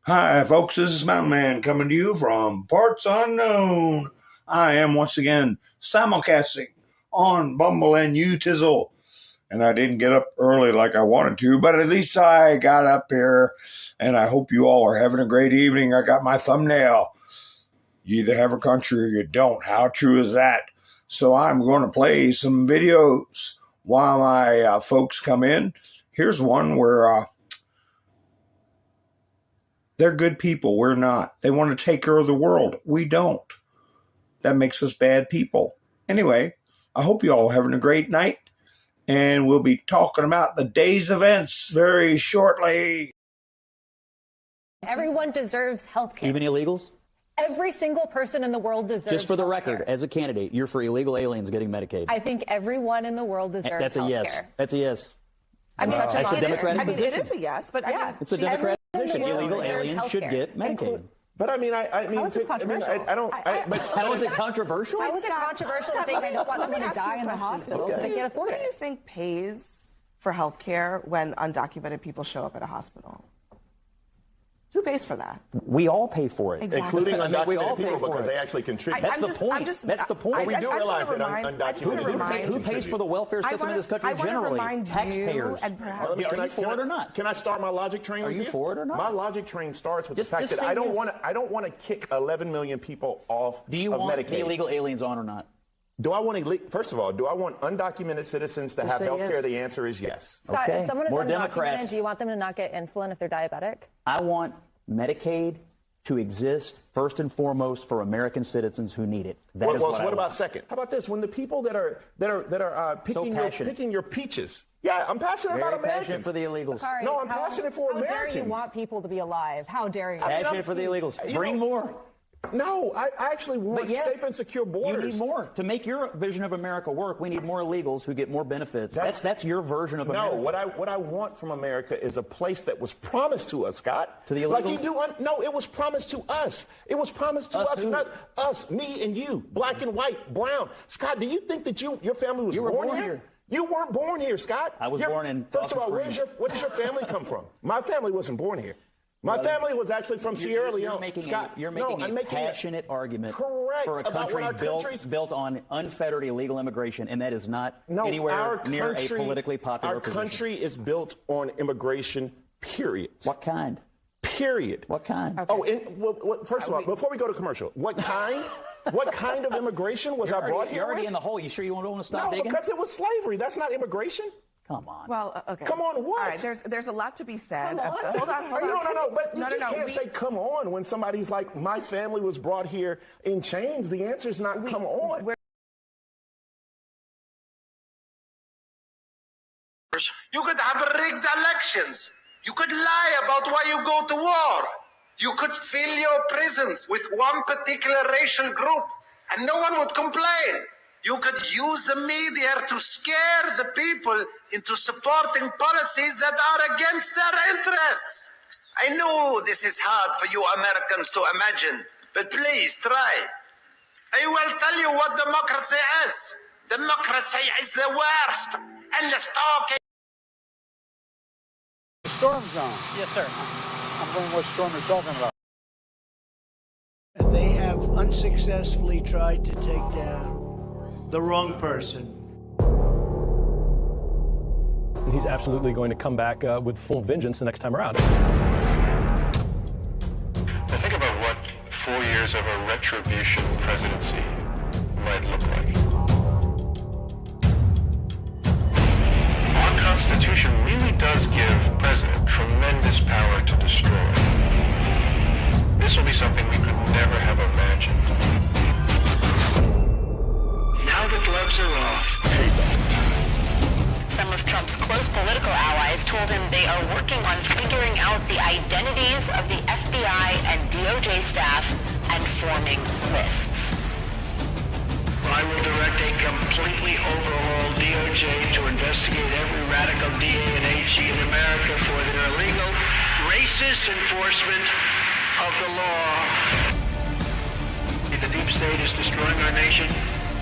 Hi, folks. This is Mountain Man coming to you from parts unknown. I am once again simulcasting on Bumble and U-Tizzle. And I didn't get up early like I wanted to, but at least I got up here. And I hope you all are having a great evening. I got my thumbnail. You either have a country or you don't. How true is that? So I'm going to play some videos while my folks come in. Here's one where they're good people. We're not. They want to take care of the world. We don't. That makes us bad people. Anyway, I hope you all are having a great night. And we'll be talking about the day's events very shortly. Everyone deserves health care. Even illegals? Every single person in the world deserves Just for the healthcare. record, as a candidate, you're for illegal aliens getting Medicaid. I think everyone in the world deserves That's a yes. healthcare. That's a yes. I'm such a That's a Democratic it position. is a yes, but Yeah. It's a Democratic position. Everyone Illegal deserves aliens should healthcare. get Medicaid. But I mean, How is this controversial? How is it controversial? How is it controversial that they don't want someone to die in the hospital because they can't afford Who do you it? think pays for health care when undocumented people show up at a hospital? Who pays for that? We all pay for it. Exactly. including We all undocumented pay people for because it. they actually contribute. That's the point. That's the point. We do realize that undocumented Who pays for the welfare system in this country generally? Taxpayers. And perhaps, Are you for it or not? Can I start my logic train? Are with you for it or not? My logic train starts with Just the fact that say I don't yes. want to kick 11 million people off Do you of want Medicaid. the illegal aliens on or not? First of all, do I want undocumented citizens to have say health care? yes. The answer is yes. Scott, Okay. if someone is More undocumented, Democrats. do you want them to not get insulin if they're diabetic? I want Medicaid to exist first and foremost for American citizens who need it. That is what I What about want. second? How about this? When the people that are picking your peaches. Yeah, I'm passionate Very about Americans. passionate for the illegals. Sorry, No, I'm passionate for How dare you Americans. want people to be alive? How dare you? Passionate for the illegals. You Bring know- more. No, I actually want But yes, safe and secure borders. You need more. To make your vision of America work, we need more illegals who get more benefits. That's your version of America. No, what I want from America is a place that was promised to us, Scott. To the Like illegals? you do. No, it was promised to us. It was promised to Us us, who? not us, me and you, black and white, brown. Scott, do you think that your family was You were born born here? here. You weren't born here, Scott. I was born in First of all, Dawson Springs. where does your family come from? My family wasn't born here. My family was actually from Sierra Leone. You're making a passionate argument Correct. for a about country what our built on unfettered illegal immigration, and that is not No, anywhere our near country, a politically popular Our position. country is built on immigration, period. What kind? Period. What kind? Okay. Oh, and first of all, before we go to commercial, what kind? What kind of immigration was I brought here You're already with? in the hole. You sure you don't want to stop No, digging? because it was slavery. That's not immigration. Come on. well, okay. Come on, what? All right, there's a lot to be said. Come on. Hold on. No, but you just can't say come on when somebody's like, my family was brought here in chains. The answer is not come on. You could have rigged elections. You could lie about why you go to war. You could fill your prisons with one particular racial group and no one would complain. You could use the media to scare the people into supporting policies that are against their interests. I know this is hard for you Americans to imagine, but please try. I will tell you what democracy is. Democracy is the worst. And the talking. Storm zone. Yes, sir. I'm wondering what storm you're talking about. They have unsuccessfully tried to take down the wrong person. He's absolutely going to come back with full vengeance the next time around. Now think about what 4 years of a retribution presidency might look like. Our Constitution really does give the president tremendous power to destroy. This will be something we could never have imagined. Now the gloves are off. Some of Trump's close political allies told him they are working on figuring out the identities of the FBI and DOJ staff and forming lists. I will direct a completely overhauled DOJ to investigate every radical DA and AG in America for their illegal, racist enforcement of the law. The deep state is destroying our nation,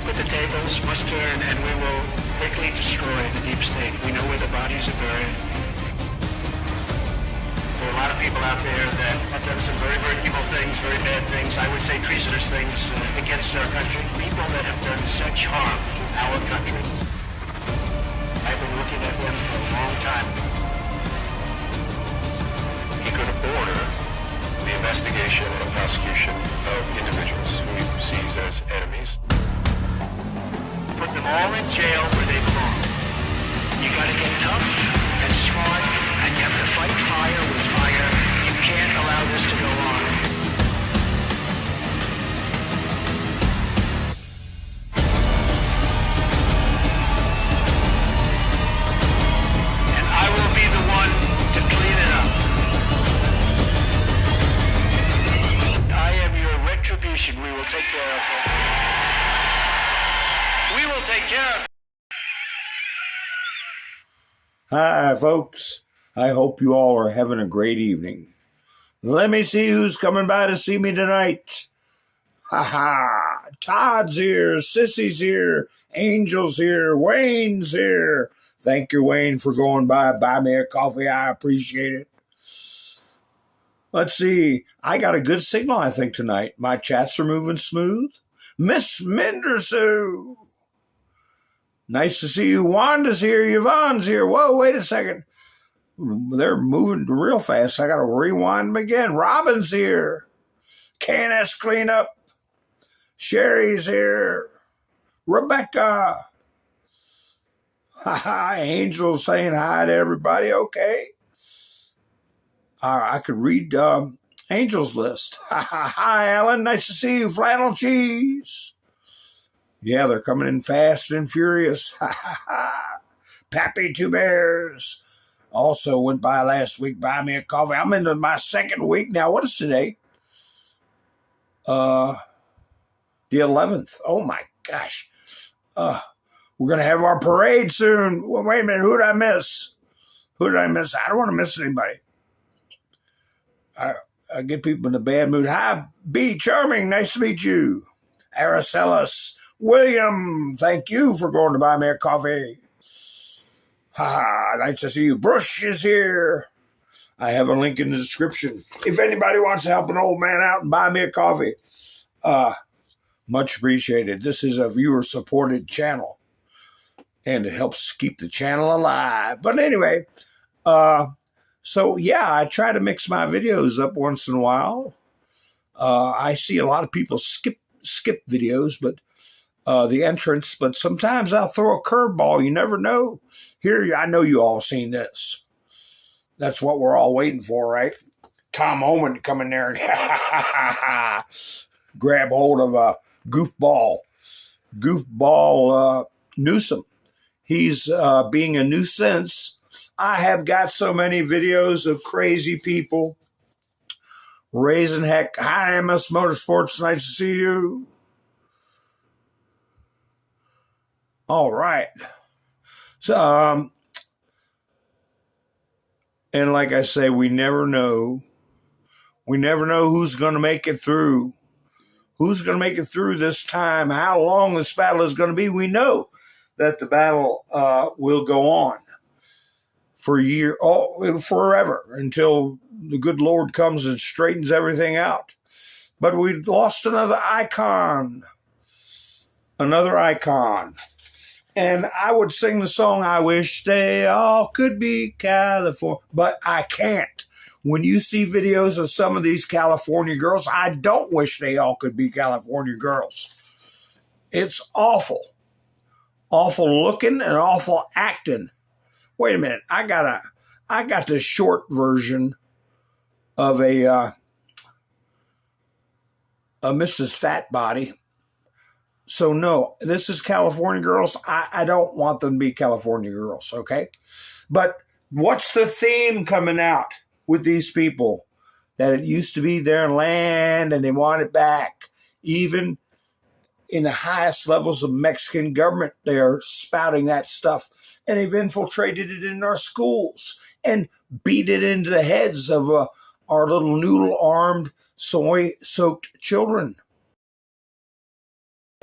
but the tables must turn and we will quickly destroy the deep state. We know where the bodies are buried. There are a lot of people out there that have done some very, very evil things, very bad things, I would say treasonous things against our country. People that have done such harm to our country. I've been looking at them for a long time. He could order the investigation and prosecution of individuals who he sees as enemies. Put them all in jail where they belong. You gotta get tough and smart, and you have to fight fire with fire. You can't allow this to go on. And I will be the one to clean it up. I am your retribution. We will take care of it. We will take care of it. Hi, folks. I hope you all are having a great evening. Let me see who's coming by to see me tonight. Ha ha. Todd's here. Sissy's here. Angel's here. Wayne's here. Thank you, Wayne, for going by. Buy me a coffee. I appreciate it. Let's see. I got a good signal, I think, tonight. My chats are moving smooth. Miss Mendersu. Nice to see you. Wanda's here. Yvonne's here. Whoa, wait a second. They're moving real fast. I got to rewind them again. Robin's here. KNS Cleanup. Sherry's here. Rebecca. Hi, Angel saying hi to everybody. Okay. I could read Angel's list. Hi, Alan. Nice to see you. Flannel Cheese. Yeah, they're coming in fast and furious. Pappy Two Bears also went by last week. Buy me a coffee. I'm into my second week now. What is today? The 11th. Oh, my gosh. We're going to have our parade soon. Well, wait a minute. Who did I miss? I don't want to miss anybody. I get people in a bad mood. Hi, B. Charming. Nice to meet you. Araceli. William, thank you for going to buy me a coffee. Ha, nice to see you. Brush is here. I have a link in the description. If anybody wants to help an old man out and buy me a coffee, much appreciated. This is a viewer-supported channel, and it helps keep the channel alive. But anyway, so yeah, I try to mix my videos up once in a while. I see a lot of people skip videos, but the entrance, but sometimes I'll throw a curveball. You never know. Here, I know you all seen this. That's what we're all waiting for, right? Tom Omen come in there and grab hold of a goofball Newsom. He's being a nuisance. I have got so many videos of crazy people raising heck. Hi, MS Motorsports. Nice to see you. All right. So, and like I say, we never know. We never know who's going to make it through. Who's going to make it through this time? How long this battle is going to be? We know that the battle will go on for forever until the good Lord comes and straightens everything out. But we've lost another icon. Another icon. And I would sing the song, I wish they all could be California, but I can't. When you see videos of some of these California girls, I don't wish they all could be California girls. It's awful. Awful looking and awful acting. Wait a minute. I got the short version of a Mrs. Fat Body. So, no, this is California girls. I don't want them to be California girls, okay? But what's the theme coming out with these people? That it used to be their land and they want it back. Even in the highest levels of Mexican government, they are spouting that stuff. And they've infiltrated it in our schools and beat it into the heads of our little noodle-armed, soy-soaked children.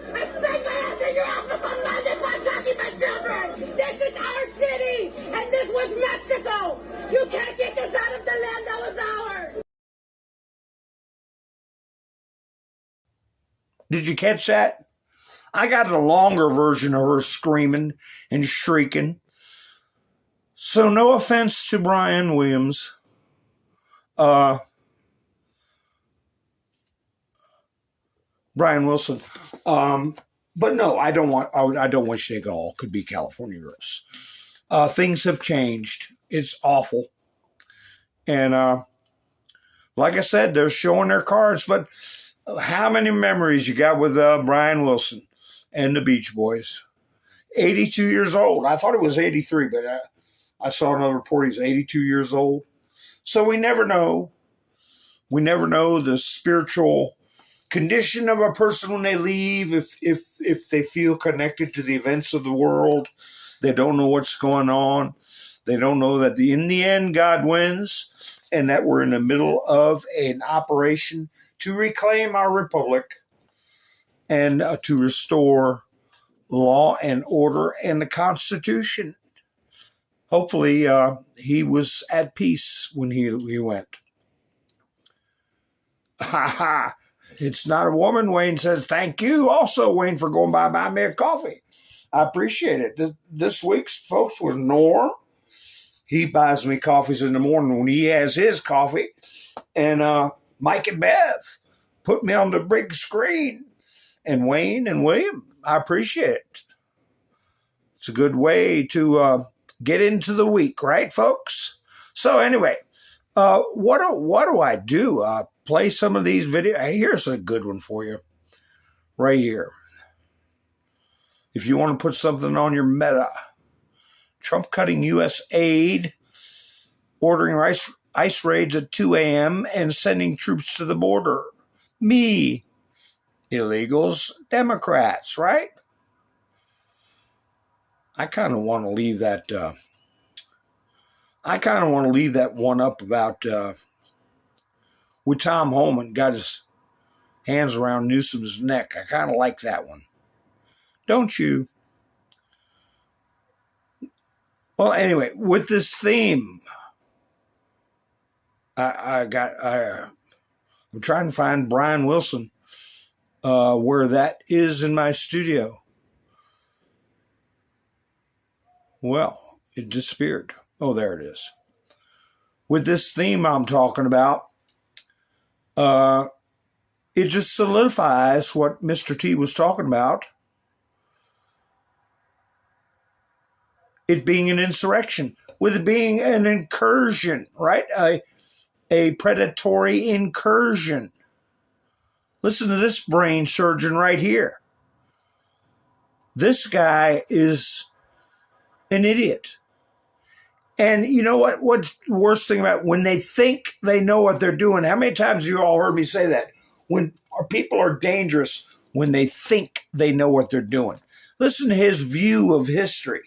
Expect my answer, your office on Monday for attacking my children! This is our city, and this was Mexico. You can't get this out of the land that was ours. Did you catch that? I got the longer version of her screaming and shrieking. So no offense to Brian Williams. Brian Wilson. But no, I don't wish they all could be California girls. Things have changed. It's awful. And like I said, they're showing their cards, but how many memories you got with Brian Wilson and the Beach Boys? 82 years old. I thought it was 83, but I saw another report. He's 82 years old. So we never know. We never know the spiritual condition of a person when they leave. If they feel connected to the events of the world, they don't know what's going on. They don't know that in the end, God wins, and that we're in the middle of an operation to reclaim our republic and to restore law and order and the Constitution. Hopefully, he was at peace when he went. Ha ha. It's not a woman. Wayne says, thank you also, Wayne, for going by buy me a coffee. I appreciate it. This week's, folks, was Norm. He buys me coffees in the morning when he has his coffee. And Mike and Bev put me on the big screen. And Wayne and William, I appreciate it. It's a good way to get into the week, right, folks? So anyway, what do I do? Play some of these videos. Here's a good one for you right here. If you want to put something on your meta, Trump cutting U.S. aid, ordering ICE raids at 2 a.m. and sending troops to the border. Me, illegals, Democrats, right? I kind of want to leave that. I kind of want to leave that one up about with Tom Homan got his hands around Newsom's neck. I kind of like that one. Don't you? Well, anyway, with this theme, I'm trying to find Brian Wilson where that is in my studio. Well, it disappeared. Oh, there it is. With this theme I'm talking about, it just solidifies what Mr. T was talking about. It being an insurrection, with it being an incursion, right? A predatory incursion. Listen to this brain surgeon right here. This guy is an idiot. And you know what? What's the worst thing about it? When they think they know what they're doing? How many times have you all heard me say that? When people are dangerous, when they think they know what they're doing. Listen to his view of history.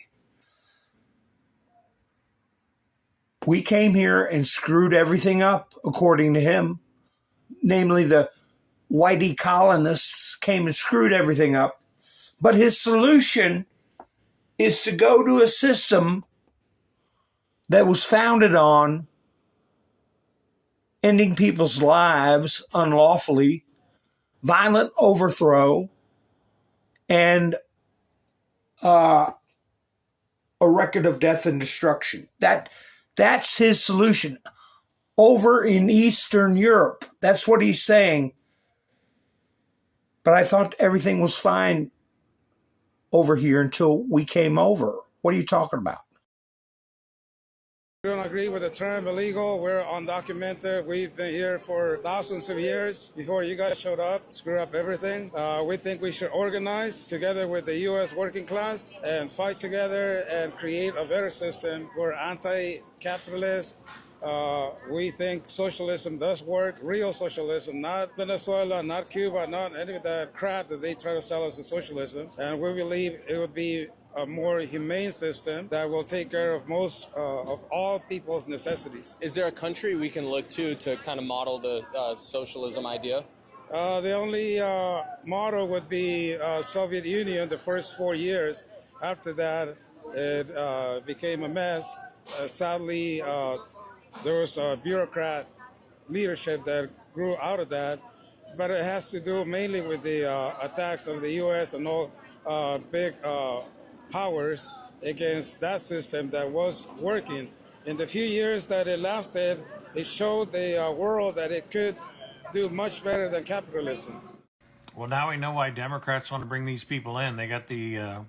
We came here and screwed everything up, according to him. Namely, the whitey colonists came and screwed everything up. But his solution is to go to a system that was founded on ending people's lives unlawfully, violent overthrow, and a record of death and destruction. That's his solution. Over in Eastern Europe, that's what he's saying. But I thought everything was fine over here until we came over. What are you talking about? We don't agree with the term illegal. We're undocumented. We've been here for thousands of years before you guys showed up, screw up everything. We think we should organize together with the U.S. working class and fight together and create a better system. We're anti-capitalist. We think socialism does work, real socialism, not Venezuela, not Cuba, not any of that crap that they try to sell us as socialism. And we believe it would be a more humane system that will take care of most of all people's necessities. Is there a country we can look to kind of model the socialism idea? The only model would be Soviet Union the first 4 years. After that, it became a mess. Sadly, there was a bureaucrat leadership that grew out of that, but it has to do mainly with the attacks of the U.S. and all big powers against that system that was working. In the few years that it lasted, it showed the world that it could do much better than capitalism. Well, now we know why Democrats want to bring these people in. They got the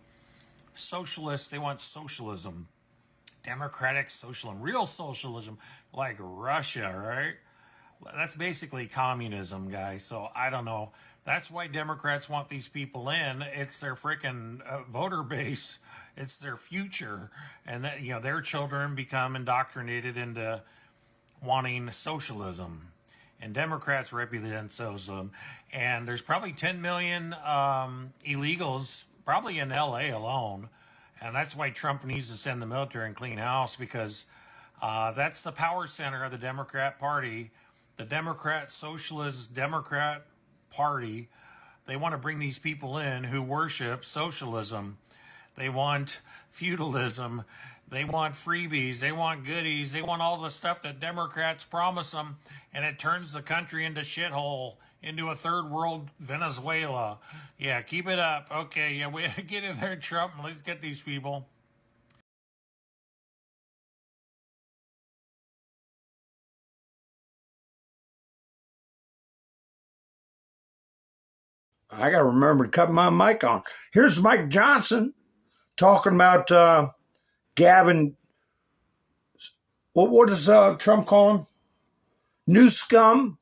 socialists, they want socialism. Democratic socialism, real socialism, like Russia, right? That's basically communism, guys. So I don't know. That's why Democrats want these people in. It's their freaking voter base. It's their future. And that, you know, their children become indoctrinated into wanting socialism. And Democrats represent socialism. And there's probably 10 million illegals, probably in LA alone. And that's why Trump needs to send the military and clean house, because that's the power center of the Democrat Party. The Democrat, Socialist Democrat Party, they want to bring these people in who worship socialism. They want feudalism. They want freebies. They want goodies. They want all the stuff that Democrats promise them, and it turns the country into shithole, into a third world Venezuela. Yeah, keep it up. Okay, yeah, we get in there, Trump. Let's get these people. I got to remember to cut my mic on. Here's Mike Johnson talking about Gavin. What does Trump call him? Newsome.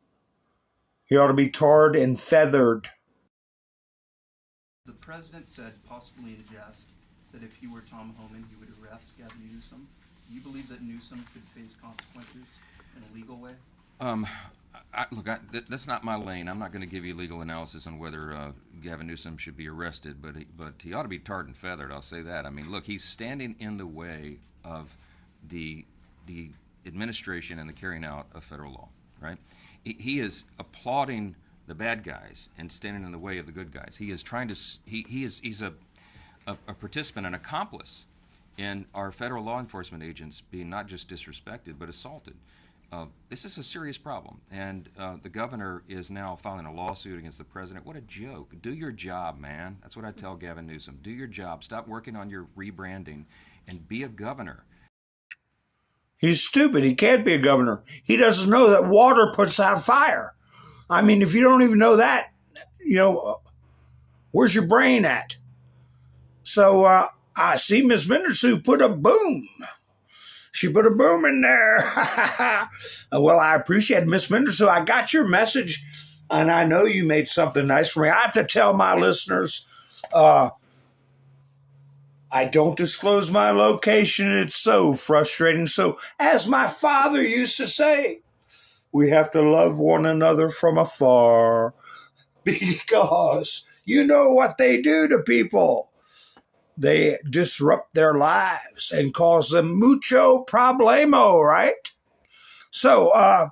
He ought to be tarred and feathered. The president said, possibly in jest, that if he were Tom Homan, he would arrest Gavin Newsom. Do you believe that Newsom should face consequences in a legal way? Look, that's not my lane. I'm not going to give you legal analysis on whether Gavin Newsom should be arrested, but he ought to be tarred and feathered. I'll say that. I mean, look, he's standing in the way of the administration and the carrying out of federal law, right? He is applauding the bad guys and standing in the way of the good guys. He is trying to. He's a participant, an accomplice in our federal law enforcement agents being not just disrespected but assaulted. This is a serious problem, and the governor is now filing a lawsuit against the president. What a joke. Do your job, man. That's what I tell Gavin Newsom. Do your job. Stop working on your rebranding and be a governor. He's stupid. He can't be a governor. He doesn't know that water puts out fire. I mean, if you don't even know that, you know, where's your brain at? So I see Miss Mendersu put a boom. She put a boom in there. Well, I appreciate it, Miss Mendersu. I got your message, and I know you made something nice for me. I have to tell my listeners, I don't disclose my location. It's so frustrating. So, as my father used to say, we have to love one another from afar, because you know what they do to people. They disrupt their lives and cause them mucho problemo, right? So,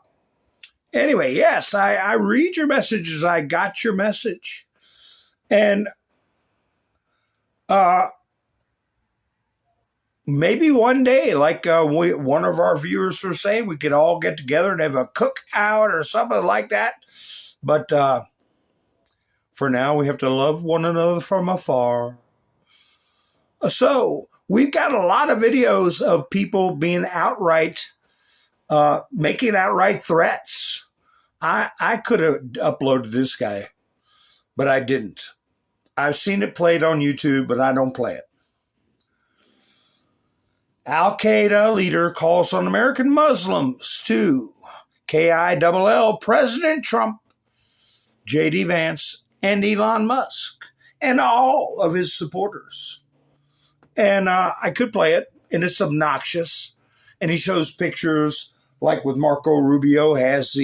anyway, yes, I read your messages. I got your message. And maybe one day, like one of our viewers were saying, we could all get together and have a cookout or something like that. But for now, we have to love one another from afar. So we've got a lot of videos of people being outright, making outright threats. I could have uploaded this guy, but I didn't. I've seen it played on YouTube, but I don't play it. Al-Qaeda leader calls on American Muslims to KILL President Trump, J.D. Vance, and Elon Musk, and all of his supporters. And I could play it, and it's obnoxious. And he shows pictures, like with Marco Rubio has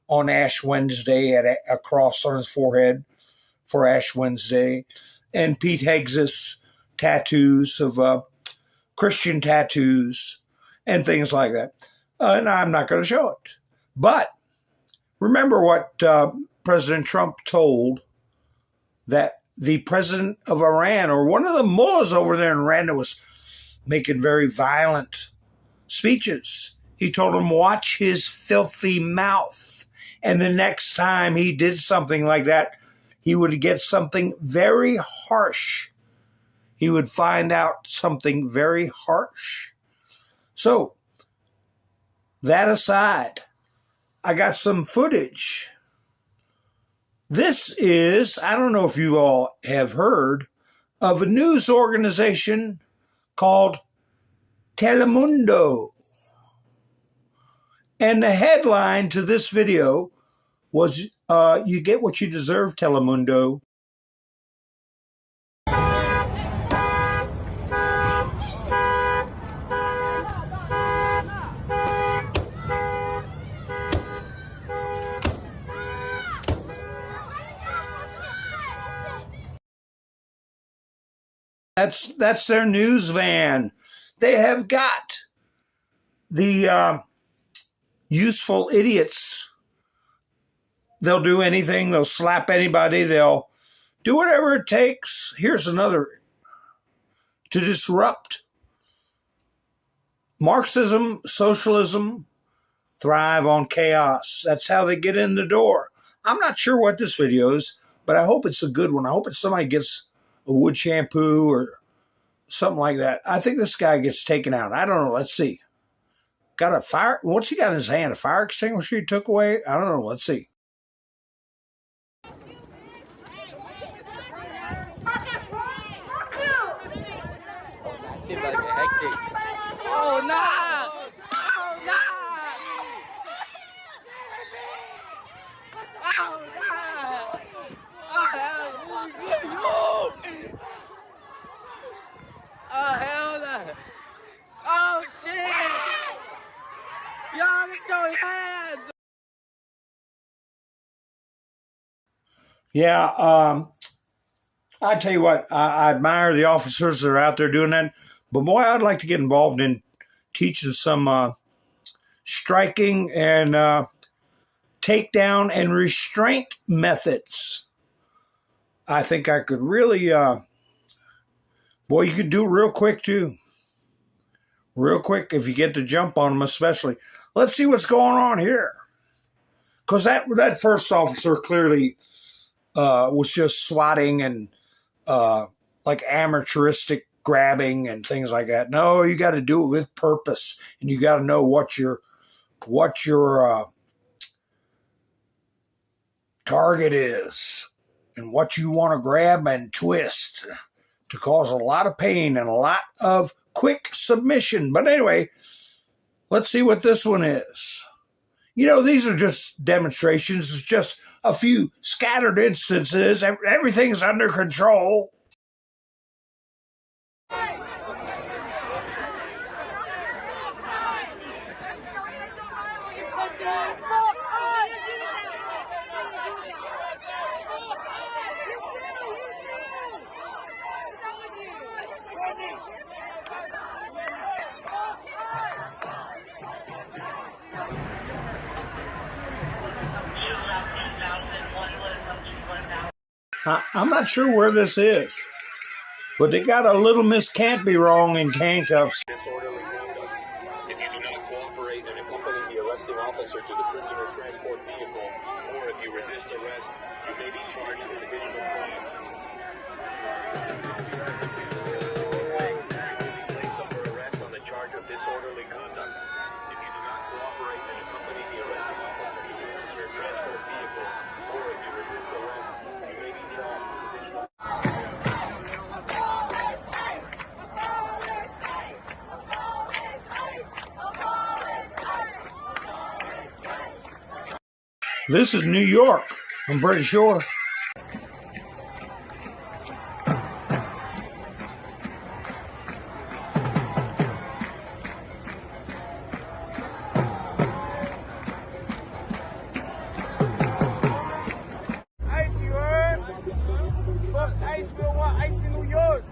on Ash Wednesday a cross on his forehead for Ash Wednesday, and Pete Hegseth's tattoos of Christian tattoos and things like that. And I'm not going to show it. But remember what President Trump told that the president of Iran, or one of the mullahs over there in Iran that was making very violent speeches. He told him, watch his filthy mouth. And the next time he did something like that, he would get something very harsh. He would find out something very harsh. So, that aside, I got some footage. This is, I don't know if you all have heard of a news organization called Telemundo. And the headline to this video was, you get what you deserve, Telemundo. That's their news van. They have got the useful idiots. They'll do anything. They'll slap anybody. They'll do whatever it takes. Here's another. To disrupt. Marxism, socialism, thrive on chaos. That's how they get in the door. I'm not sure what this video is, but I hope it's a good one. I hope it's somebody gets a wood shampoo or something like that. I think this guy gets taken out. I don't know. Let's see. Got a fire. What's he got in his hand? A fire extinguisher he took away? I don't know. Let's see. Oh, no! Oh, no! Oh, no! Oh, hell no! Oh, shit! Y'all, let go of your hands! Yeah, I tell you what, I admire the officers that are out there doing that. But boy, I'd like to get involved in teaching some striking and takedown and restraint methods. I think I could really, boy, you could do it real quick too. Real quick if you get the jump on them especially. Let's see what's going on here. Because that first officer clearly was just swatting and like amateuristic grabbing and things like that. No, you got to do it with purpose, and you got to know what your target is and what you want to grab and twist to cause a lot of pain and a lot of quick submission. But anyway, let's see what this one is. You know, these are just demonstrations. It's just a few scattered instances. Everything's under control. I'm not sure where this is, but they got a little Miss Can't Be Wrong in handcuffs. Disorderly conduct. If you do not cooperate and accompany the arresting officer to the prisoner transport vehicle, or if you resist arrest, you may be charged with additional crimes. You will be placed under arrest on the charge of disorderly conduct. If you do not cooperate and accompany the arresting officer to the prisoner transport vehicle, or if you resist arrest, you may be charged with additional. This is New York, I'm pretty sure. Ice, you heard? Fuck ice, we don't want ice in New York.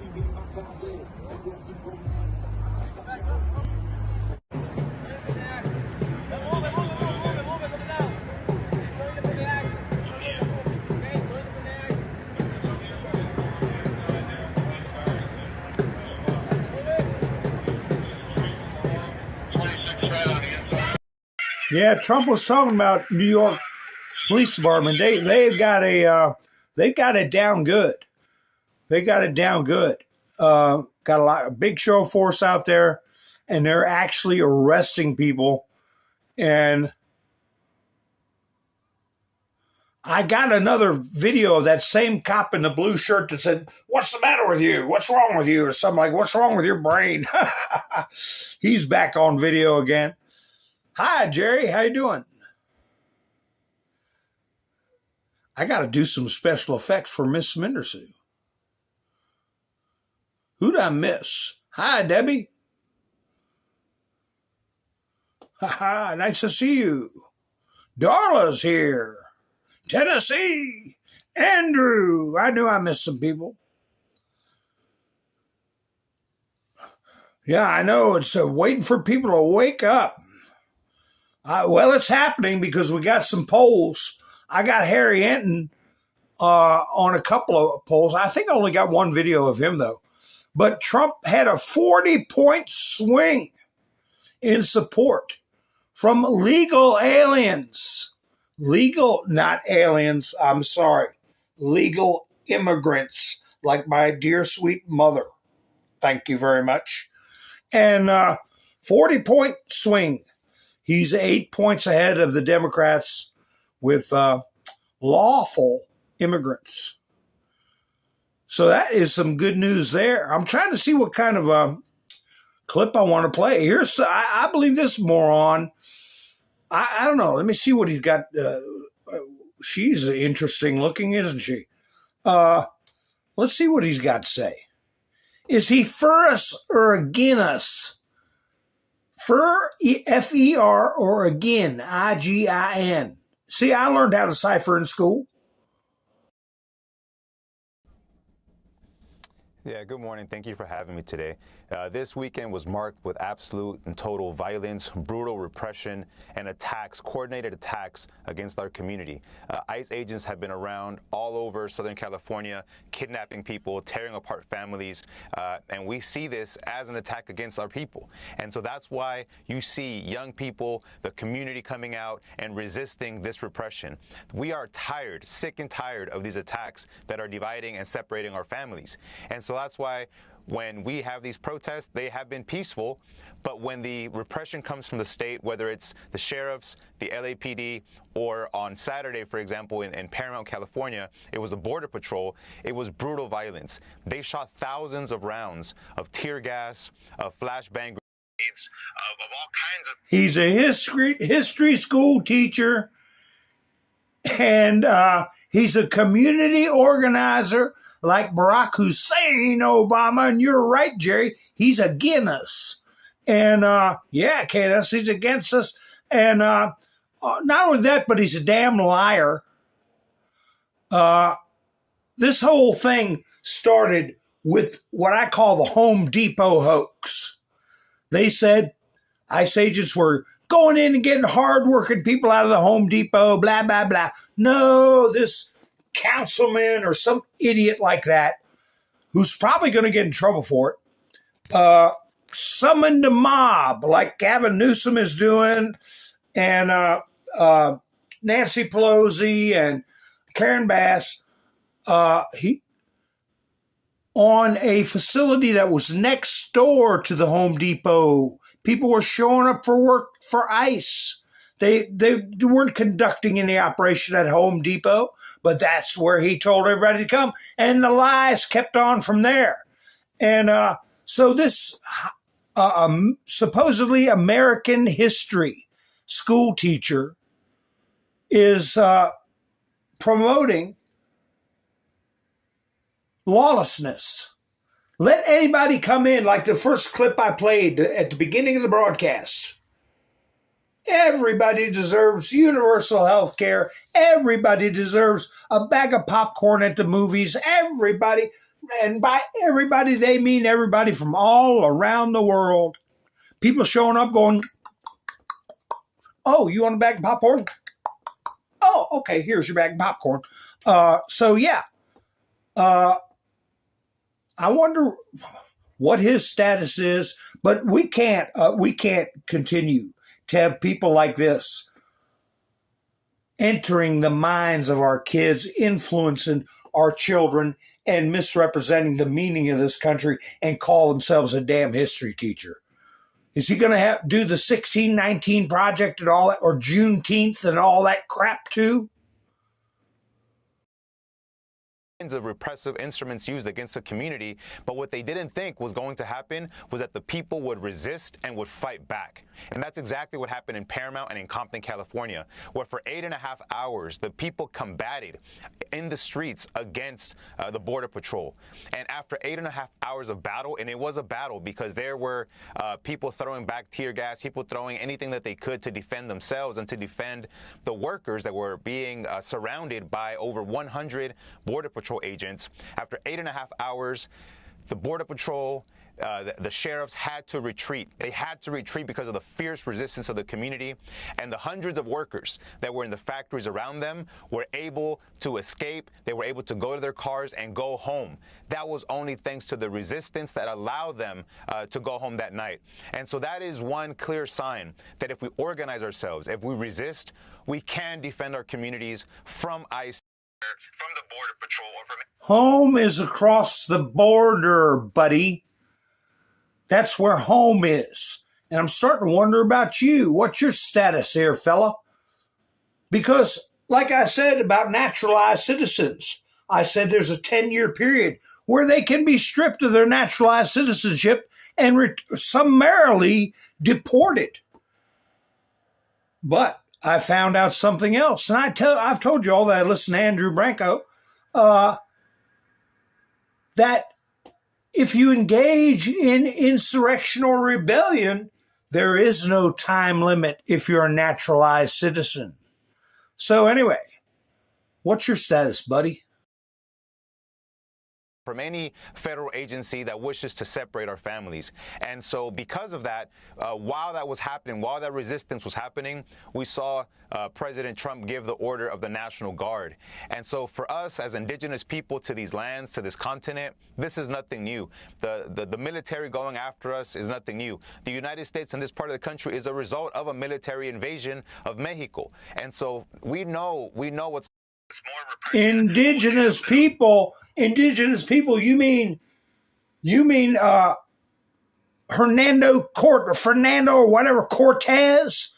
Yeah, Trump was talking about New York Police Department. They've got it down good. They got it down good. Got a big show of force out there, and they're actually arresting people. And I got another video of that same cop in the blue shirt that said, "What's the matter with you? What's wrong with you?" Or something like, "What's wrong with your brain?" He's back on video again. Hi, Jerry. How you doing? I got to do some special effects for Miss Smindersue. Who'd I miss? Hi, Debbie. Ha, nice to see you. Darla's here. Tennessee. Andrew. I knew I missed some people. Yeah, I know. It's waiting for people to wake up. Well, it's happening because we got some polls. I got Harry Enton on a couple of polls. I think I only got one video of him, though. But Trump had a 40-point swing in support from legal aliens. Legal, not aliens, I'm sorry. Legal immigrants, like my dear sweet mother. Thank you very much. And 40-point swing. He's 8 points ahead of the Democrats with lawful immigrants. So that is some good news there. I'm trying to see what kind of clip I want to play. Here's, I believe this moron. I don't know. Let me see what he's got. She's interesting looking, isn't she? Let's see what he's got to say. Is he for us or against us? For F-E-R or again, I-G-I-N. See, I learned how to cipher in school. Yeah, good morning. Thank you for having me today. This weekend was marked with absolute and total violence, brutal repression, and attacks, coordinated attacks against our community. ICE agents have been around all over Southern California, kidnapping people, tearing apart families, and we see this as an attack against our people. And so that's why you see young people, the community coming out and resisting this repression. We are tired, sick and tired of these attacks that are dividing and separating our families. And so that's why when we have these protests, they have been peaceful, but when the repression comes from the state, whether it's the sheriffs, the LAPD, or on Saturday, for example, in Paramount, California, it was the Border Patrol, it was brutal violence. They shot thousands of rounds of tear gas, of flashbang grenades, of all kinds of... He's a history school teacher, and he's a community organizer like Barack Hussein Obama, and you're right, Jerry, he's against us. And, yeah, Candace, he's against us. And not only that, but he's a damn liar. This whole thing started with what I call the Home Depot hoax. They said ICE agents were going in and getting hardworking people out of the Home Depot, blah, blah, blah. No, this councilman or some idiot like that, who's probably going to get in trouble for it, summoned a mob like Gavin Newsom is doing, and Nancy Pelosi and Karen Bass, on a facility that was next door to the Home Depot. People were showing up for work for ICE. They weren't conducting any operation at Home Depot, but that's where he told everybody to come. And the lies kept on from there. And so this supposedly American history school teacher is promoting lawlessness. Let anybody come in, like the first clip I played at the beginning of the broadcast. Everybody deserves universal health care. Everybody deserves a bag of popcorn at the movies. Everybody, and by everybody, they mean everybody from all around the world. People showing up going, "Oh, you want a bag of popcorn? Oh, okay, here's your bag of popcorn." So yeah, I wonder what his status is, but we can't continue to have people like this entering the minds of our kids, influencing our children, and misrepresenting the meaning of this country and call themselves a damn history teacher. Is he going to do the 1619 Project and all that, or Juneteenth and all that crap too? Of repressive instruments used against the community, but what they didn't think was going to happen was that the people would resist and would fight back. And that's exactly what happened in Paramount and in Compton, California, where for 8.5 hours, the people combated in the streets against the Border Patrol. And after 8.5 hours of battle, and it was a battle because there were people throwing back tear gas, people throwing anything that they could to defend themselves and to defend the workers that were being surrounded by over 100 Border Patrol agents. After 8.5 hours, the Border Patrol, the sheriffs had to retreat. They had to retreat because of the fierce resistance of the community, and the hundreds of workers that were in the factories around them were able to escape. They were able to go to their cars and go home. That was only thanks to the resistance that allowed them to go home that night. And so that is one clear sign that if we organize ourselves, if we resist, we can defend our communities from ICE, from the Border Patrol, or from... Home is across the border, buddy. That's where home is. And I'm starting to wonder about you. What's your status here, fella? Because, like I said about naturalized citizens, I said there's a 10-year period where they can be stripped of their naturalized citizenship and summarily deported. But I found out something else. And I've told you all that I listen to Andrew Branco, that if you engage in insurrection or rebellion, there is no time limit if you're a naturalized citizen. So anyway, what's your status, buddy? From any federal agency that wishes to separate our families. And so because of that, while that was happening, while that resistance was happening, we saw President Trump give the order of the National Guard. And so for us as indigenous people to these lands, to this continent, this is nothing new. The military going after us is nothing new. The United States and this part of the country is a result of a military invasion of Mexico. And so we know what's indigenous people, you mean Fernando or whatever, Cortez?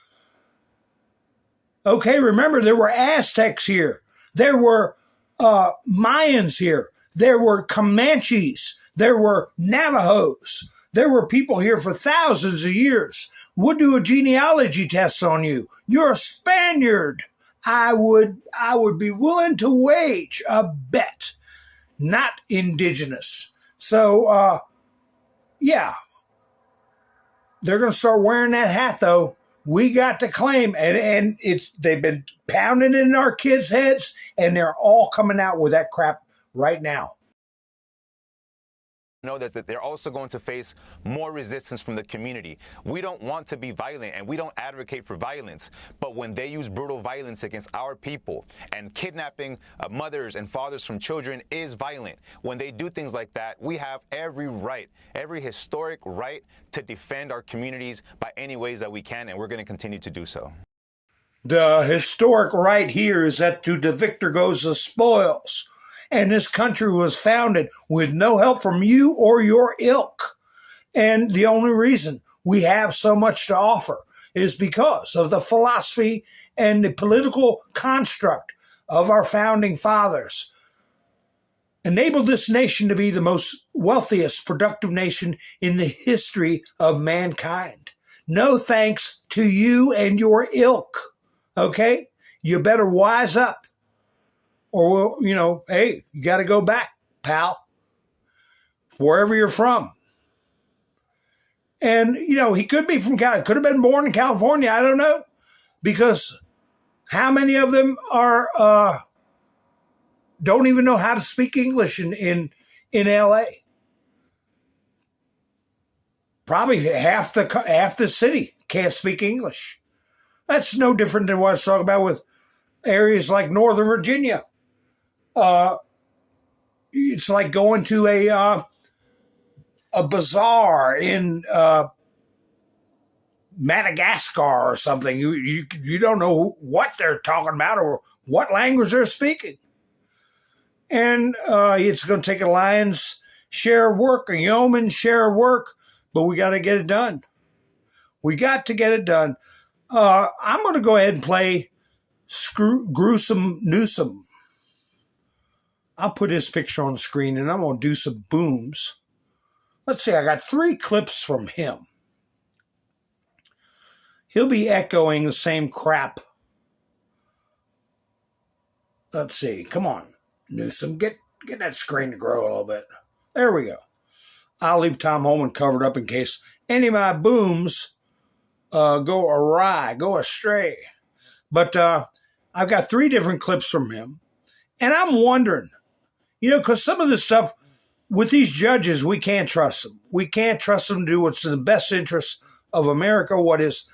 Okay, remember there were Aztecs here. There were Mayans here. There were Comanches. There were Navajos. There were people here for thousands of years. We'll do a genealogy test on you. You're a Spaniard. I would be willing to wage a bet. Not indigenous. So, yeah. They're going to start wearing that hat, though. We got to claim, and they've been pounding it in our kids' heads, and they're all coming out with that crap right now. Know that they're also going to face more resistance from the community. We don't want to be violent, and we don't advocate for violence, but when they use brutal violence against our people, and kidnapping mothers and fathers from children is violent, when they do things like that, we have every right, every historic right to defend our communities by any ways that we can, and we're going to continue to do so. The historic right here is that to the victor goes the spoils. And this country was founded with no help from you or your ilk. And the only reason we have so much to offer is because of the philosophy and the political construct of our founding fathers. Enabled this nation to be the most wealthiest, productive nation in the history of mankind. No thanks to you and your ilk. Okay? You better wise up. Or, hey, you got to go back, pal, wherever you're from. And, he could be from California, could have been born in California, I don't know. Because how many of them are don't even know how to speak English in L.A.? Probably half the city can't speak English. That's no different than what I was talking about with areas like Northern Virginia. It's like going to a bazaar in Madagascar or something. You don't know what they're talking about or what language they're speaking. And it's going to take a lion's share of work, a yeoman's share of work, but we got to get it done. We got to get it done. I'm going to go ahead and play Gruesome Newsom. I'll put his picture on the screen, and I'm going to do some booms. Let's see, I got 3 clips from him. He'll be echoing the same crap. Let's see, come on, Newsom, get that screen to grow a little bit. There we go. I'll leave Tom Homan covered up in case any of my booms go awry, go astray. But I've got 3 different clips from him. And I'm wondering, because some of this stuff with these judges, we can't trust them. We can't trust them to do what's in the best interest of America, what is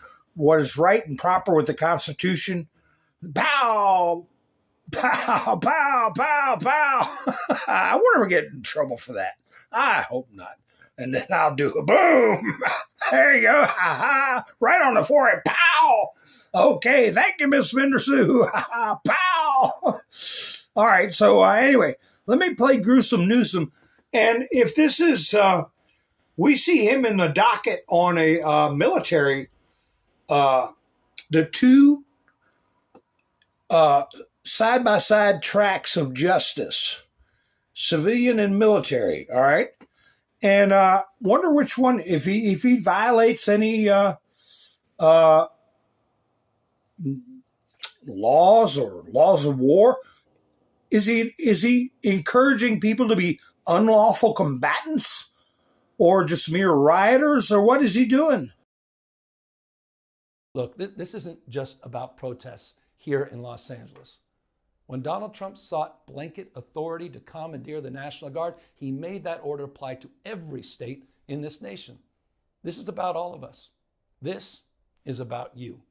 right and proper with the Constitution. Pow! Pow, pow, pow, pow. I wonder if we get in trouble for that. I hope not. And then I'll do a boom. There you go. Right on the forehead. Pow. Okay. Thank you, Miss Bender Sue. Pow. All right. So anyway, let me play Gruesome Newsom. And if this is, we see him in the docket on a military, the 2 side-by-side tracks of justice, civilian and military, all right? And wonder which one, if he violates any laws or laws of war, is he encouraging people to be unlawful combatants or just mere rioters, or what is he doing? Look, this isn't just about protests here in Los Angeles. When Donald Trump sought blanket authority to commandeer the National Guard, he made that order apply to every state in this nation. This is about all of us. This is about you.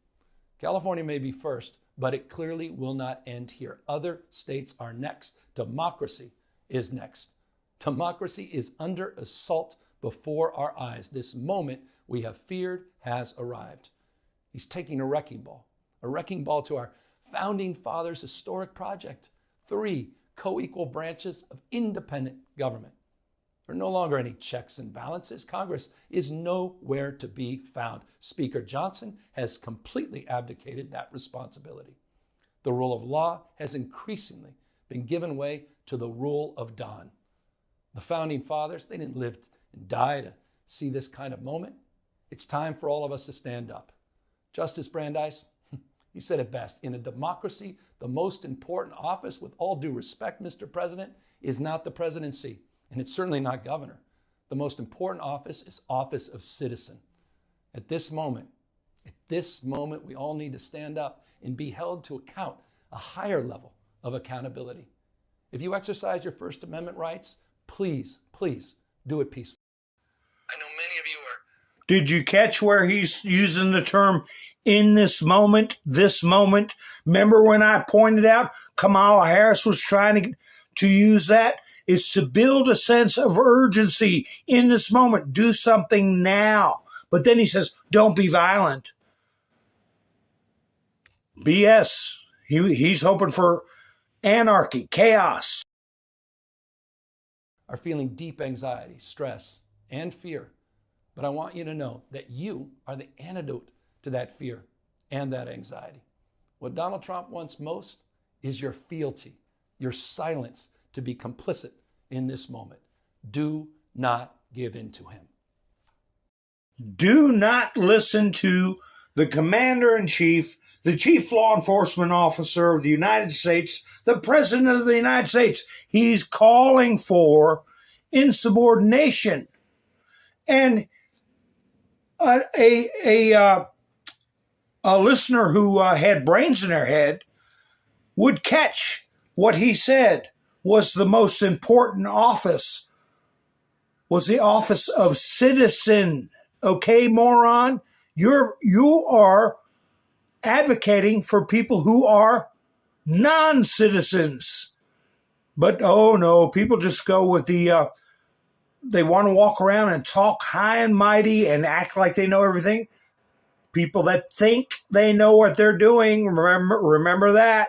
California may be first, but it clearly will not end here. Other states are next. Democracy is next. Democracy is under assault before our eyes. This moment we have feared has arrived. He's taking a wrecking ball to our founding fathers' historic project. 3 co-equal branches of independent government. There are no longer any checks and balances. Congress is nowhere to be found. Speaker Johnson has completely abdicated that responsibility. The rule of law has increasingly been given way to the rule of Don. The founding fathers, they didn't live and die to see this kind of moment. It's time for all of us to stand up. Justice Brandeis, he said it best. In a democracy, the most important office, with all due respect, Mr. President, is not the presidency, and it's certainly not governor. The most important office is office of citizen. At this moment, we all need to stand up and be held to account, a higher level of accountability. If you exercise your First Amendment rights, please do it peacefully. I know many of you are. Did you catch where he's using the term in this moment, this moment? Remember when I pointed out Kamala Harris was trying to use that? It's to build a sense of urgency in this moment. Do something now. But then he says, don't be violent. BS. He's hoping for anarchy, chaos. Are feeling deep anxiety, stress, and fear. But I want you to know that you are the antidote to that fear and that anxiety. What Donald Trump wants most is your fealty, your silence to be complicit in this moment. Do not give in to him. Do not listen to the commander-in-chief, the chief law enforcement officer of the United States, the president of the United States. He's calling for insubordination. And a listener who had brains in their head would catch what he said was the most important office, was the office of citizen. Okay, moron? You are advocating for people who are non-citizens. But, oh no, people just go with the, they want to walk around and talk high and mighty and act like they know everything. people that think they know what they're doing. Remember that.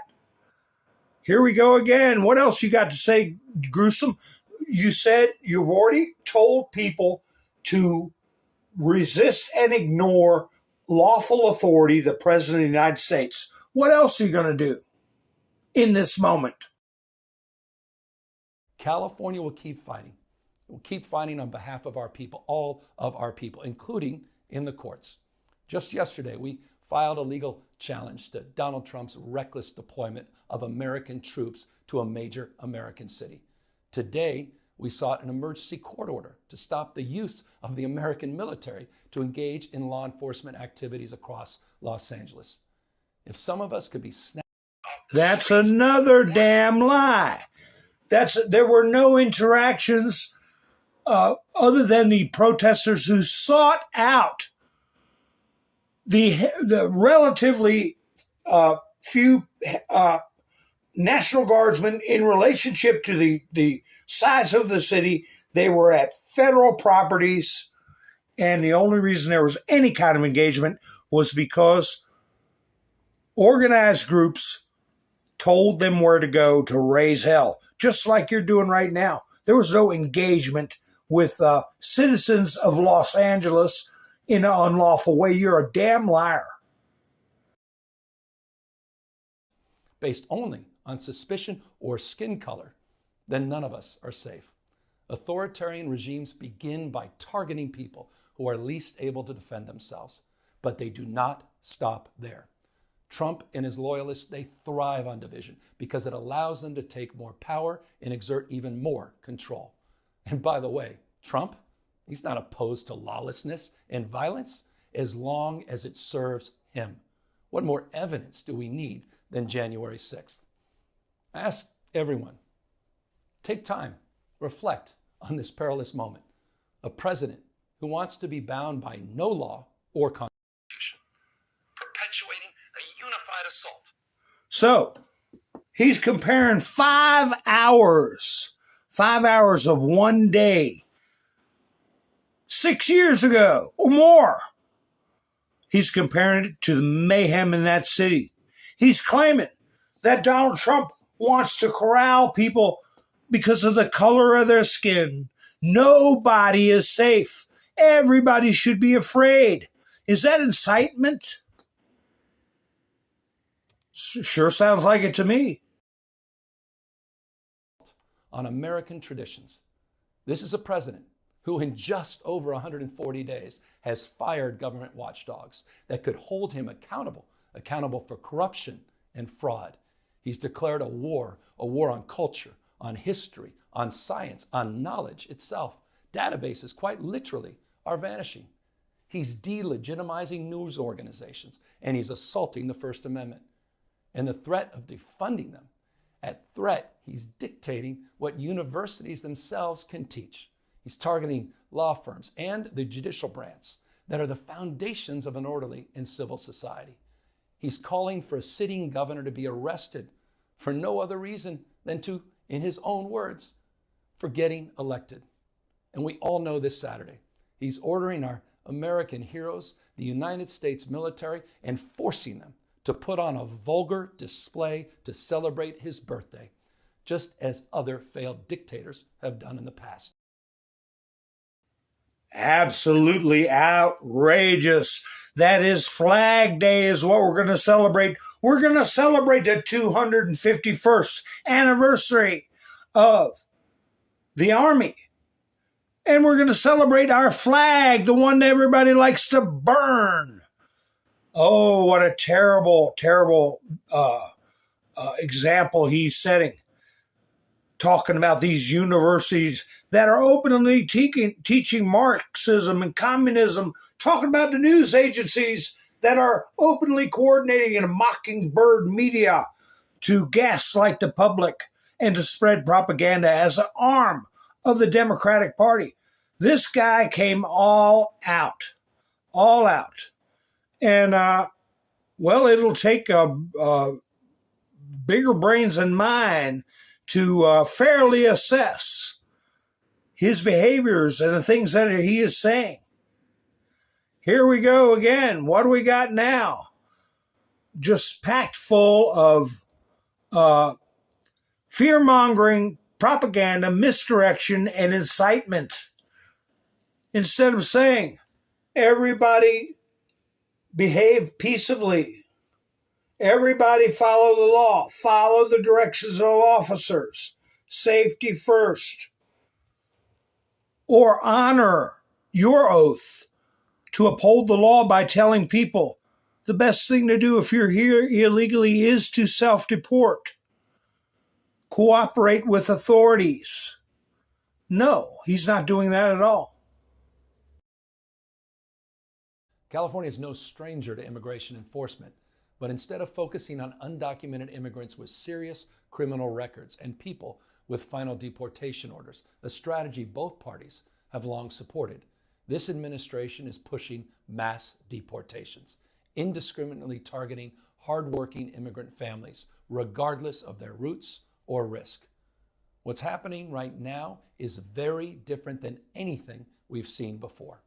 Here we go again. What else you got to say, Gruesome? You said you've already told people to resist and ignore lawful authority, the President of the United States. What else are you going to do in this moment? California will keep fighting. We'll keep fighting on behalf of our people, all of our people, including in the courts. Just yesterday, we filed a legal challenge to Donald Trump's reckless deployment of American troops to a major American city. Today, we sought an emergency court order to stop the use of the American military to engage in law enforcement activities across Los Angeles. If some of us could be snapped... That's another damn lie. There were no interactions other than the protesters who sought out the relatively few National Guardsmen in relationship to the size of the city. They were at federal properties, and the only reason there was any kind of engagement was because organized groups told them where to go to raise hell, just like you're doing right now. There was no engagement with citizens of Los Angeles in an unlawful way. You're a damn liar. Based only on suspicion or skin color, then none of us are safe. Authoritarian regimes begin by targeting people who are least able to defend themselves, but they do not stop there. Trump and his loyalists, they thrive on division because it allows them to take more power and exert even more control. And by the way, Trump, he's not opposed to lawlessness and violence as long as it serves him. What more evidence do we need than January 6th? Ask everyone. Take time, reflect on this perilous moment. A president who wants to be bound by no law or constitution, perpetuating a unified assault. So he's comparing 5 hours of one day, 6 years ago or more. He's comparing it to the mayhem in that city. He's claiming that Donald Trump wants to corral people because of the color of their skin. Nobody is safe. Everybody should be afraid. Is that incitement? Sure sounds like it to me. On American traditions. This is a president who in just over 140 days has fired government watchdogs that could hold him accountable for corruption and fraud. He's declared a war on culture, on history, on science, on knowledge itself. Databases, quite literally, are vanishing. He's delegitimizing news organizations, and he's assaulting the First Amendment. And the threat of defunding them, at threat, he's dictating what universities themselves can teach. He's targeting law firms and the judicial branch that are the foundations of an orderly and civil society. He's calling for a sitting governor to be arrested for no other reason than to, in his own words, for getting elected. And we all know this Saturday, he's ordering our American heroes, the United States military, and forcing them to put on a vulgar display to celebrate his birthday, just as other failed dictators have done in the past. Absolutely outrageous. That is Flag Day is what we're going to celebrate. We're going to celebrate the 251st anniversary of the Army. And we're going to celebrate our flag, the one that everybody likes to burn. Oh, what a terrible, terrible example he's setting. Talking about these universities that are openly teaching Marxism and communism, talking about the news agencies that are openly coordinating in a mockingbird media to gaslight the public and to spread propaganda as an arm of the Democratic Party. This guy came all out. And, well, it'll take bigger brains than mine to fairly assess his behaviors and the things that he is saying. Here we go again. What do we got now? Just packed full of fear-mongering, propaganda, misdirection, and incitement. Instead of saying, everybody behave peaceably, everybody follow the law, follow the directions of officers, safety first, or honor your oath to uphold the law by telling people the best thing to do if you're here illegally is to self-deport. Cooperate with authorities. No, he's not doing that at all. California is no stranger to immigration enforcement, but instead of focusing on undocumented immigrants with serious criminal records and people with final deportation orders, a strategy both parties have long supported, this administration is pushing mass deportations, indiscriminately targeting hardworking immigrant families, regardless of their roots or risk. What's happening right now is very different than anything we've seen before.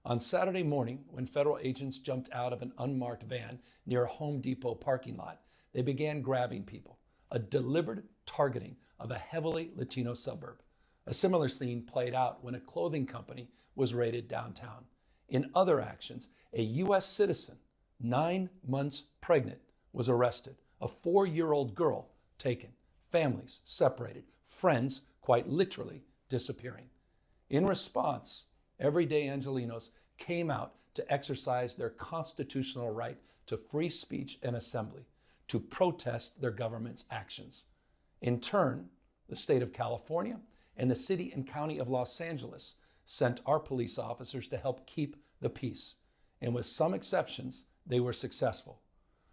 On Saturday morning, when federal agents jumped out of an unmarked van near a Home Depot parking lot, they began grabbing people, a deliberate targeting of a heavily Latino suburb. A similar scene played out when a clothing company was raided downtown. In other actions, a U.S. citizen, 9 months pregnant, was arrested, a 4-year-old girl taken, families separated, friends quite literally disappearing. In response, everyday Angelenos came out to exercise their constitutional right to free speech and assembly, to protest their government's actions. In turn, the state of California and the city and county of Los Angeles sent our police officers to help keep the peace. And with some exceptions, they were successful.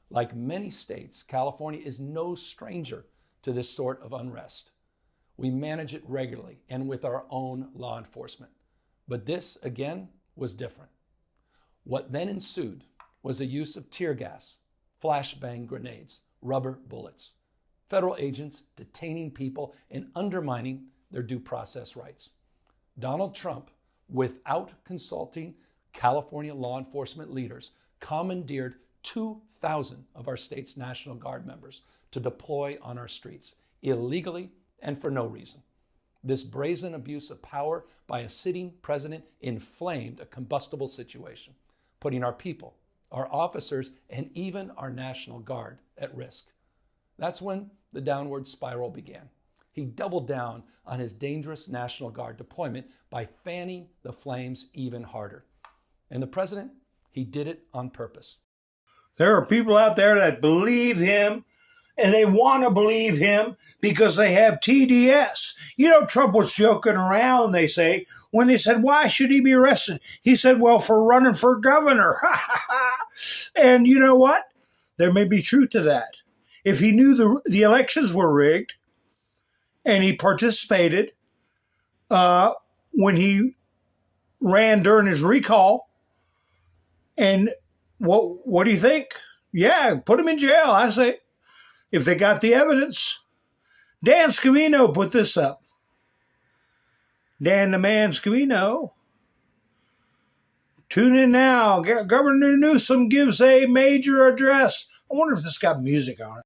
Like many states, California is no stranger to this sort of unrest. We manage it regularly and with our own law enforcement. But this, again, was different. What then ensued was the use of tear gas, flashbang grenades, rubber bullets, federal agents detaining people and undermining their due process rights. Donald Trump, without consulting California law enforcement leaders, commandeered 2,000 of our state's National Guard members to deploy on our streets, illegally and for no reason. This brazen abuse of power by a sitting president inflamed a combustible situation, putting our people, our officers, and even our National Guard at risk. That's when the downward spiral began. He doubled down on his dangerous National Guard deployment by fanning the flames even harder. And the president, he did it on purpose. There are people out there that believe him, and they want to believe him because they have TDS. You know, Trump was joking around, they say, when they said, why should he be arrested? He said, well, for running for governor. And you know what? There may be truth to that. If he knew the elections were rigged and he participated when he ran during his recall, and what do you think? Yeah, put him in jail, I say. If they got the evidence. Dan Scavino put this up. Dan the Man Scavino. Tune in now. Governor Newsom gives a major address. I wonder if this got music on it.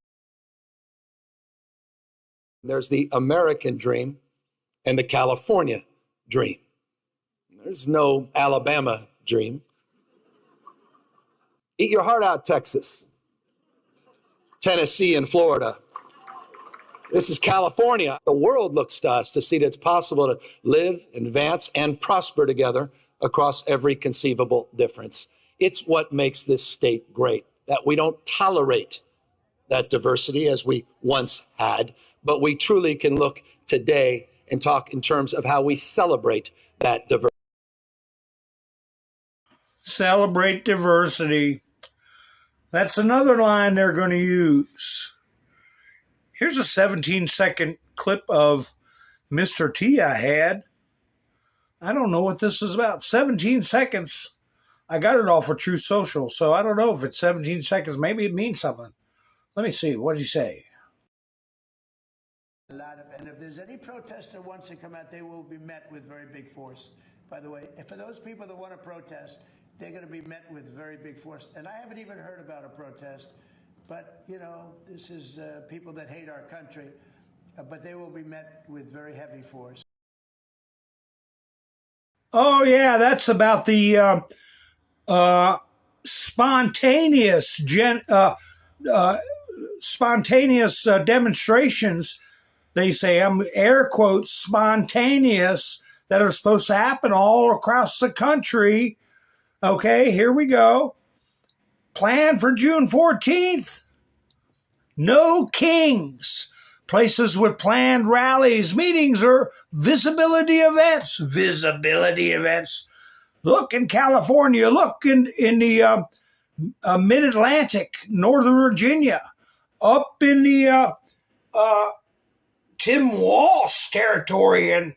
There's the American dream and the California dream. There's no Alabama dream. Eat your heart out, Texas, Tennessee, and Florida. This is California. The world looks to us to see that it's possible to live, advance, and prosper together across every conceivable difference. It's what makes this state great, that we don't tolerate that diversity as we once had, but we truly can look today and talk in terms of how we celebrate that diversity. Celebrate diversity. That's another line they're going to use. Here's a 17-second clip of Mr. T I had. I don't know what this is about. 17 seconds. I got it off of Truth Social, so I don't know if it's 17 seconds. Maybe it means something. Let me see. What did he say? And if there's any protest that wants to come out, they will be met with very big force. By the way, for those people that want to protest, they're going to be met with very big force. And I haven't even heard about a protest, but, you know, this is people that hate our country, but they will be met with very heavy force. Oh, yeah, that's about the spontaneous demonstrations. They say, air quotes, spontaneous, that are supposed to happen all across the country. Okay, here we go. Planned for June 14th. No kings. Places with planned rallies, meetings, or visibility events. Visibility events. Look in California. Look in the mid-Atlantic, Northern Virginia. Up in the Tim Walsh territory and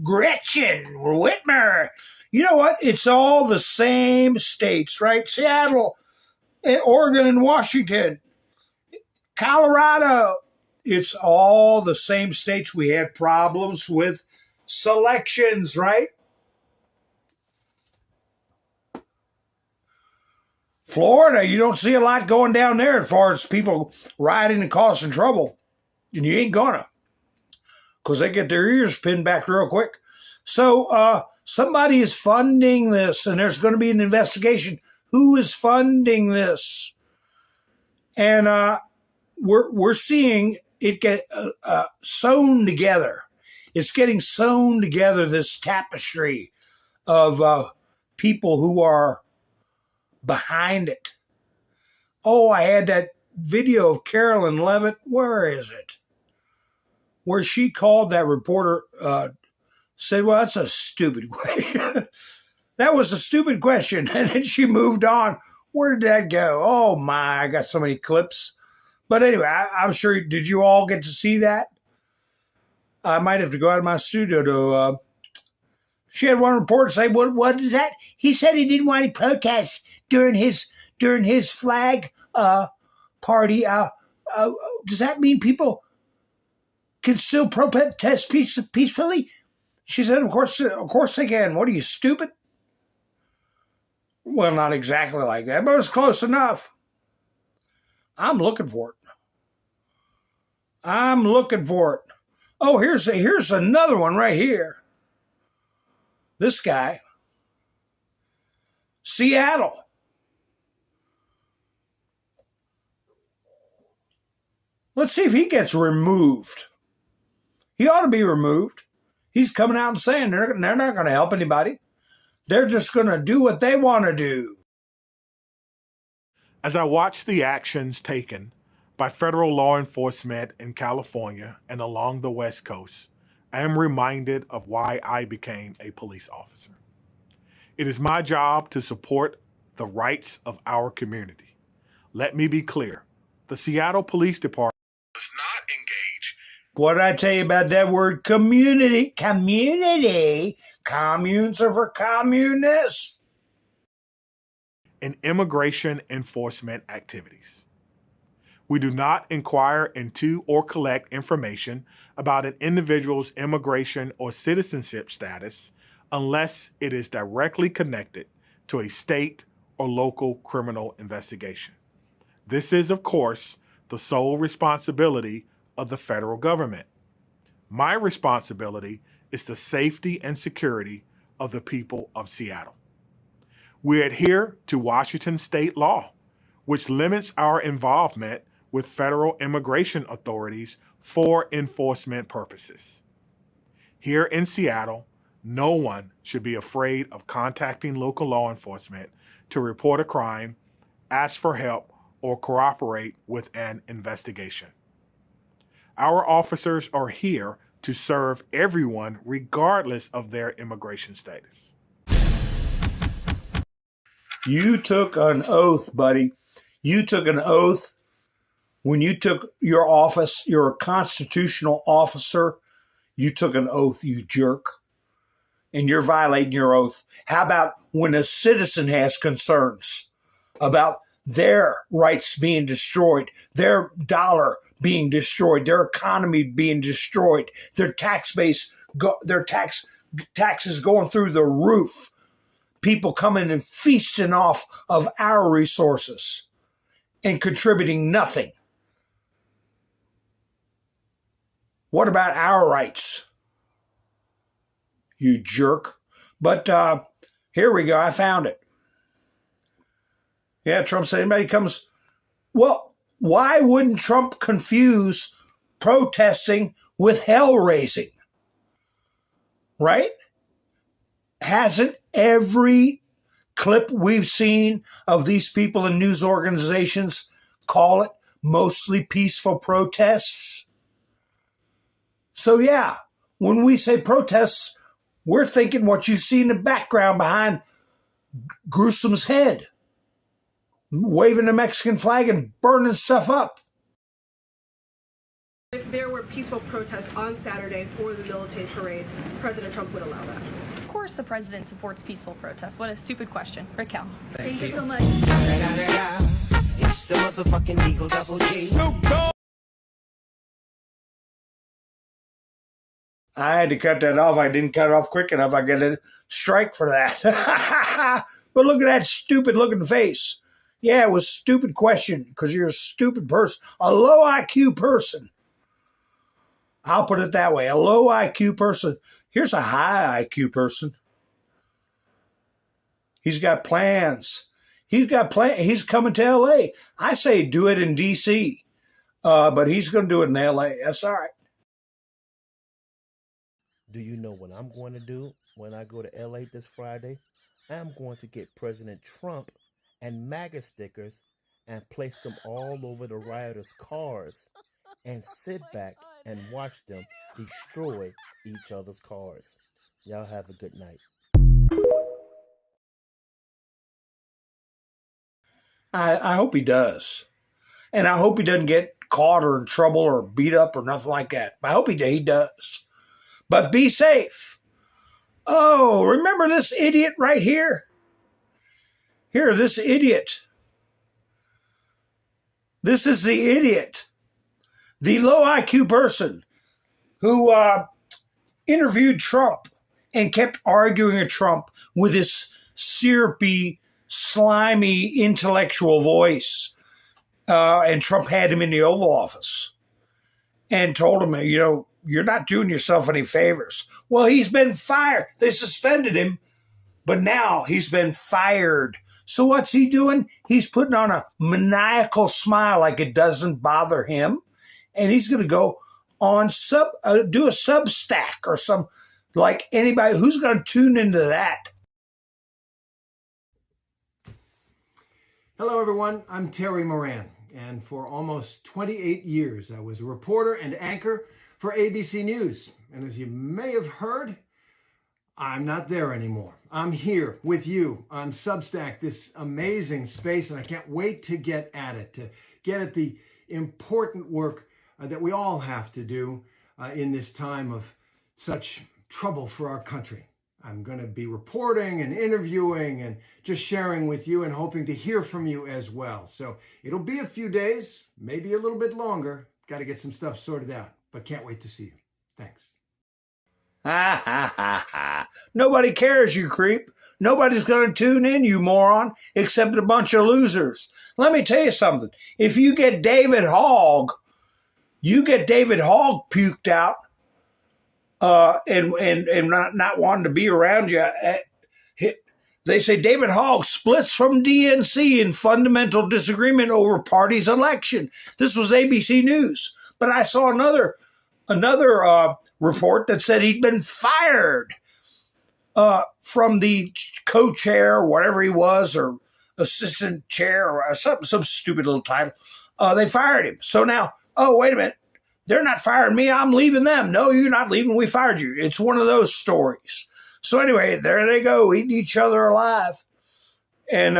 Gretchen, Whitmer. You know what? It's all the same states, right? Seattle, Oregon, and Washington, Colorado. It's all the same states. We had problems with selections, right? Florida, you don't see a lot going down there as far as people rioting and causing trouble. And you ain't gonna, because they get their ears pinned back real quick. So somebody is funding this, and there's going to be an investigation. Who is funding this? And we're seeing it get sewn together. It's getting sewn together, this tapestry of people who are behind it. Oh, I had that video of Carolyn Levitt. Where is it? Where she called that reporter, said, well, that's a stupid question. That was a stupid question. And then she moved on. Where did that go? Oh, my, I got so many clips. But anyway, I'm sure, did you all get to see that? I might have to go out of my studio to, she had one reporter say, what is that? He said he didn't want any protests during his flag party. Does that mean people can still protest peacefully? She said, of course they can. What are you, stupid? Well, not exactly like that, but it's close enough. I'm looking for it. Oh, here's another one right here. This guy. Seattle. Let's see if he gets removed. He ought to be removed. He's coming out and saying they're not going to help anybody. They're just going to do what they want to do. As I watch the actions taken by federal law enforcement in California and along the West Coast, I am reminded of why I became a police officer. It is my job to support the rights of our community. Let me be clear. The Seattle Police Department does not engage. What did I tell you about that word community? Community. Communes are for communists. In immigration enforcement activities. We do not inquire into or collect information about an individual's immigration or citizenship status unless it is directly connected to a state or local criminal investigation. This is, of course, the sole responsibility of the federal government. My responsibility is the safety and security of the people of Seattle. We adhere to Washington state law, which limits our involvement with federal immigration authorities for enforcement purposes. Here in Seattle, no one should be afraid of contacting local law enforcement to report a crime, ask for help, or cooperate with an investigation. Our officers are here to serve everyone regardless of their immigration status. You took an oath, buddy. You took an oath when you took your office. You're a constitutional officer. You took an oath, you jerk. And you're violating your oath. How about when a citizen has concerns about their rights being destroyed, their dollar being destroyed, their economy being destroyed, their tax base, their taxes going through the roof people coming and feasting off of our resources and contributing nothing. What about our rights? You jerk. But here we go. I found it. Yeah, Trump said anybody comes. Well, why wouldn't Trump confuse protesting with hell raising? Right? Hasn't every clip we've seen of these people in news organizations call it mostly peaceful protests? So yeah, when we say protests, we're thinking what you see in the background behind Newsom's head, waving the Mexican flag and burning stuff up. If there were peaceful protests on Saturday for the military parade, President Trump would allow that. Of course the president supports peaceful protests. What a stupid question. Raquel. Thank you so much. It's the motherfucking Eagle Double G. I had to cut that off. I didn't cut it off quick enough. I get a strike for that. But look at that stupid looking face. Yeah, it was a stupid question because you're a stupid person, a low IQ person. I'll put it that way, a low IQ person. Here's a high IQ person. He's got plans. He's coming to L.A. I say do it in D.C., but he's going to do it in L.A. That's all right. Do you know what I'm going to do when I go to LA this Friday? I'm going to get President Trump and MAGA stickers and place them all over the rioters' cars and sit back and watch them destroy each other's cars. Y'all have a good night. I hope he does. And I hope he doesn't get caught or in trouble or beat up or nothing like that. I hope he does. But be safe. Oh, remember this idiot right here? Here, this idiot. This is the idiot. The low IQ person who interviewed Trump and kept arguing with Trump with his syrupy, slimy, intellectual voice. And Trump had him in the Oval Office and told him, you're not doing yourself any favors. Well, he's been fired. They suspended him, but now he's been fired. So what's he doing? He's putting on a maniacal smile like it doesn't bother him. And he's going to go on do a Substack or some, like anybody who's going to tune into that. Hello, everyone. I'm Terry Moran. And for almost 28 years, I was a reporter and anchor for ABC News. And as you may have heard, I'm not there anymore. I'm here with you on Substack, this amazing space, and I can't wait to get at it, to get at the important work that we all have to do in this time of such trouble for our country. I'm going to be reporting and interviewing and just sharing with you and hoping to hear from you as well. So it'll be a few days, maybe a little bit longer. Got to get some stuff sorted out, but can't wait to see you. Thanks. Ha, ha, ha, ha. Nobody cares, you creep. Nobody's going to tune in, you moron, except a bunch of losers. Let me tell you something. If you get David Hogg puked out, and not wanting to be around you. They say David Hogg splits from DNC in fundamental disagreement over party's election. This was ABC News. But I saw another report that said he'd been fired from the co-chair, whatever he was, or assistant chair, or some stupid little title. They fired him. So now, wait a minute. They're not firing me. I'm leaving them. No, you're not leaving. We fired you. It's one of those stories. So anyway, there they go, eating each other alive. And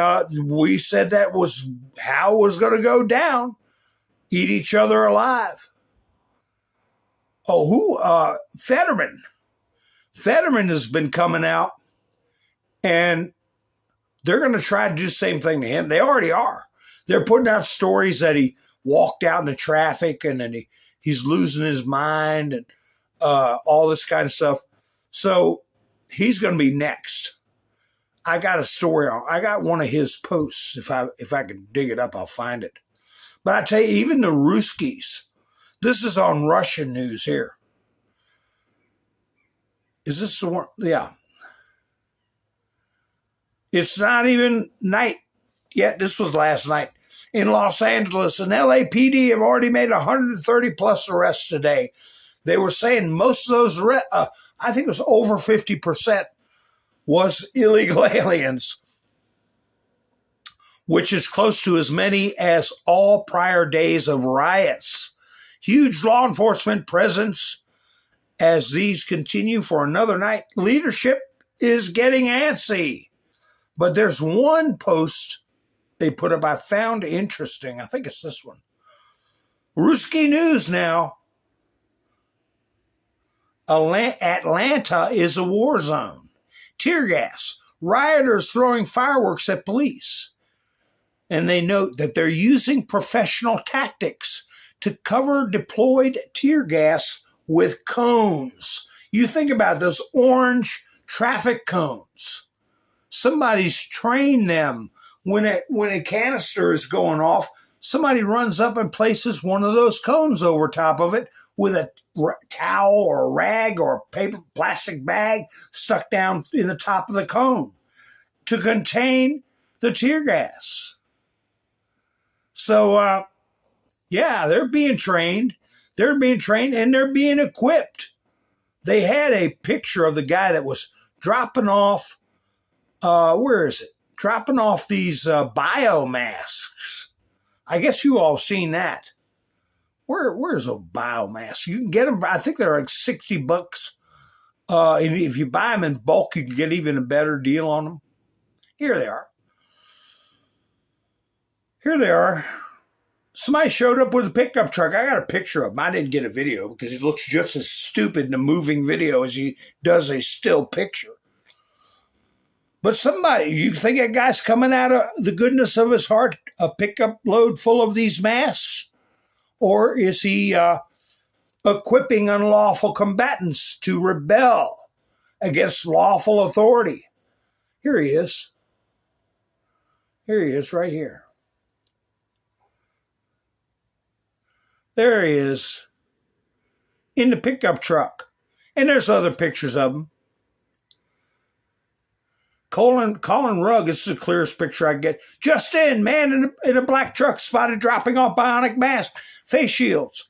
we said that was how it was going to go down. Eat each other alive. Fetterman. Fetterman has been coming out, and they're going to try to do the same thing to him. They already are. They're putting out stories that he walked out into traffic and then he's losing his mind and all this kind of stuff. So he's going to be next. I got a story on. I got one of his posts. If I can dig it up, I'll find it. But I tell you, even the Ruskies. This is on Russian news here. Is this the one? Yeah. It's not even night yet. This was last night. In Los Angeles, and LAPD have already made 130 plus arrests today. They were saying most of those, I think it was over 50%, was illegal aliens, which is close to as many as all prior days of riots. Huge law enforcement presence as these continue for another night. Leadership is getting antsy. But there's one post they put up I found interesting. I think it's this one. Ruski News now. Atlanta is a war zone. Tear gas. Rioters throwing fireworks at police. And they note that they're using professional tactics to cover deployed tear gas with cones. You think about those orange traffic cones. Somebody's trained them. When a canister is going off, somebody runs up and places one of those cones over top of it with a towel or a rag or a paper plastic bag stuck down in the top of the cone to contain the tear gas. So, yeah, they're being trained. They're being trained and they're being equipped. They had a picture of the guy that was dropping off, where is it? Dropping off these biomasks. I guess you all seen that. Where's those biomasks? You can get them. I think they're like $60. And if you buy them in bulk, you can get even a better deal on them. Here they are. Here they are. Somebody showed up with a pickup truck. I got a picture of him. I didn't get a video because he looks just as stupid in a moving video as he does a still picture. But somebody, you think that guy's coming out of the goodness of his heart, a pickup load full of these masks? Or is he equipping unlawful combatants to rebel against lawful authority? Here he is. Here he is right here. There he is in the pickup truck. And there's other pictures of him. Colin Rugg, this is the clearest picture I can get. Just in, man in a black truck spotted dropping off bionic masks, face shields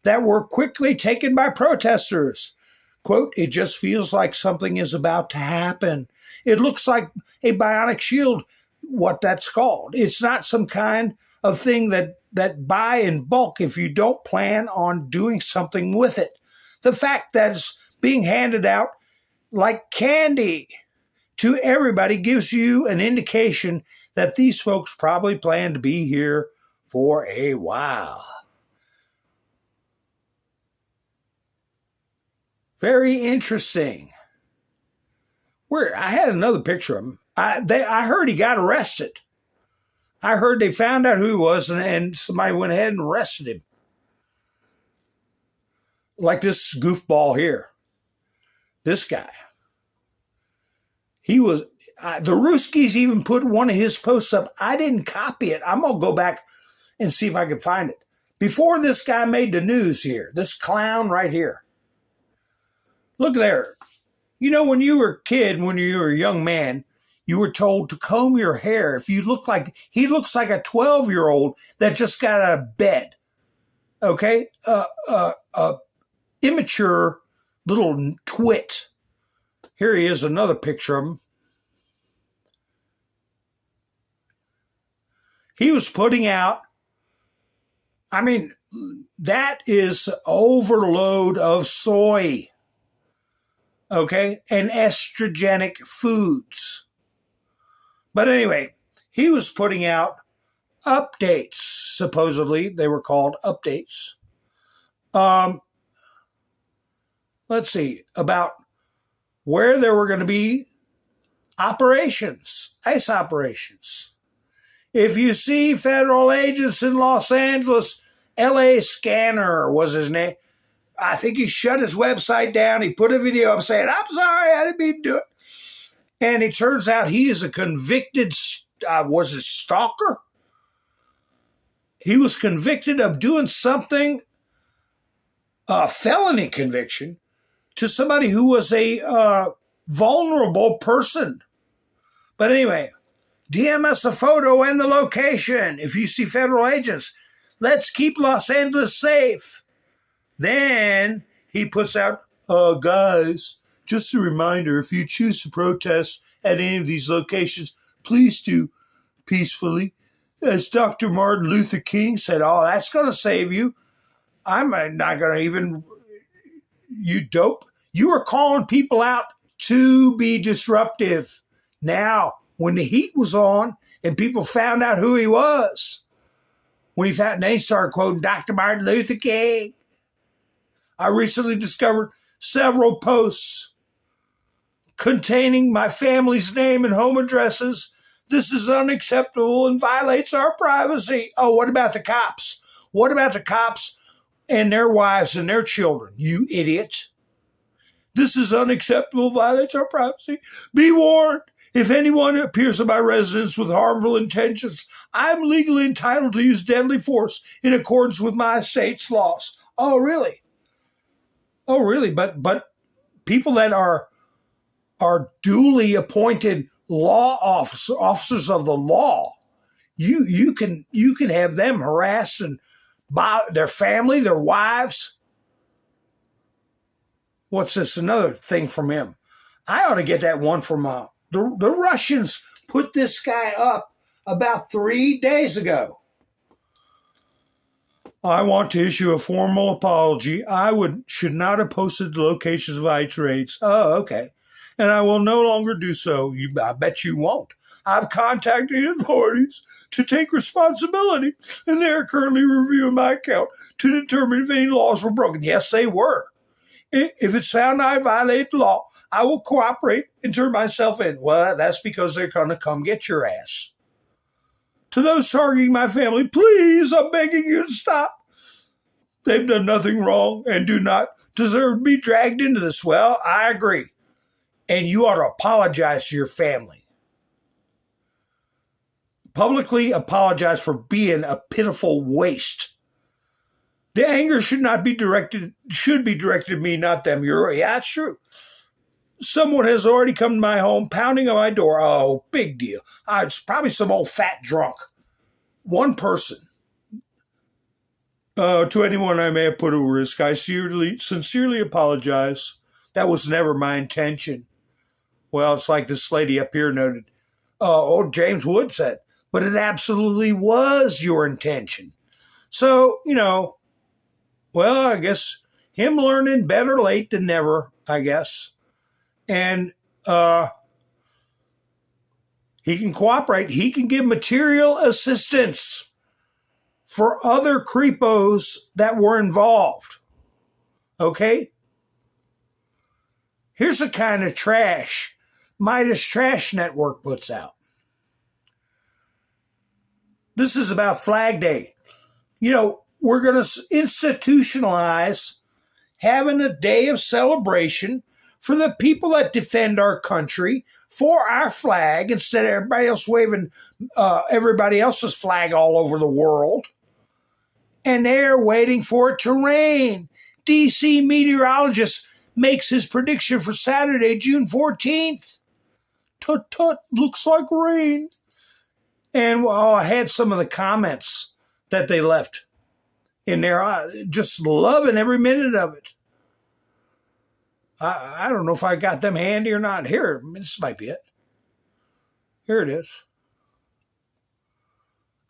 that were quickly taken by protesters. Quote, it just feels like something is about to happen. It looks like a bionic shield, what that's called. It's not some kind of thing that buy in bulk if you don't plan on doing something with it. The fact that it's being handed out like candy to everybody gives you an indication that these folks probably plan to be here for a while. Very interesting. I had another picture of him. I heard he got arrested. I heard they found out who he was and somebody went ahead and arrested him. Like this goofball here. This guy. He was, the Ruskies even put one of his posts up. I didn't copy it. I'm going to go back and see if I can find it. Before this guy made the news here, this clown right here. Look there. You know, when you were a kid, when you were a young man, you were told to comb your hair. If you look like, he looks like a 12-year-old that just got out of bed. Okay? Immature little twit. Here he is, another picture of him. He was putting out, I mean, that is overload of soy, okay, and estrogenic foods. But anyway, he was putting out updates, supposedly. They were called updates. Let's see, about where there were going to be operations, ICE operations. If you see federal agents in Los Angeles, LA Scanner was his name. I think he shut his website down. He put a video up saying, I'm sorry, I didn't mean to do it. And it turns out he is a convicted, was it stalker? He was convicted of doing something, a felony conviction, to somebody who was a vulnerable person. But anyway, DM us the photo and the location if you see federal agents. Let's keep Los Angeles safe. Then he puts out, guys, just a reminder, if you choose to protest at any of these locations, please do peacefully. As Dr. Martin Luther King said, that's going to save you. I'm not going to even, you dope. You are calling people out to be disruptive. Now, when the heat was on and people found out who he was, they started quoting Dr. Martin Luther King. I recently discovered several posts containing my family's name and home addresses. This is unacceptable and violates our privacy. Oh, what about the cops? What about the cops and their wives and their children? You idiot. This is unacceptable, violates our privacy. Be warned, if anyone appears at my residence with harmful intentions, I'm legally entitled to use deadly force in accordance with my state's laws. Oh, really? Oh, really? But people that are duly appointed law officers of the law, you can have them harassed and by their family, their wives. What's this? Another thing from him. I ought to get that one from the Russians put this guy up about 3 days ago. I want to issue a formal apology. I should not have posted the locations of ICE raids. Oh, okay. And I will no longer do so. I bet you won't. I've contacted the authorities to take responsibility, and they are currently reviewing my account to determine if any laws were broken. Yes, they were. If it's found I violate the law, I will cooperate and turn myself in. Well, that's because they're going to come get your ass. To those targeting my family, please, I'm begging you to stop. They've done nothing wrong and do not deserve to be dragged into this. Well, I agree. And you ought to apologize to your family. Publicly apologize for being a pitiful waste. The anger should be directed at me, not them. Yeah, that's true. Someone has already come to my home, pounding on my door. Oh, big deal. It's probably some old fat drunk. One person. To anyone I may have put at risk, I sincerely apologize. That was never my intention. Well, it's like this lady up here noted. James Wood said, but it absolutely was your intention. So, well, I guess him learning better late than never, I guess. And he can cooperate. He can give material assistance for other creepos that were involved. Okay? Here's the kind of trash Midas Trash Network puts out. This is about Flag Day. We're going to institutionalize having a day of celebration for the people that defend our country, for our flag, instead of everybody else waving everybody else's flag all over the world. And they're waiting for it to rain. DC meteorologist makes his prediction for Saturday, June 14th. Tut, looks like rain. And I had some of the comments that they left in there. Just loving every minute of it. I don't know if I got them handy or not. Here, this might be it. Here it is.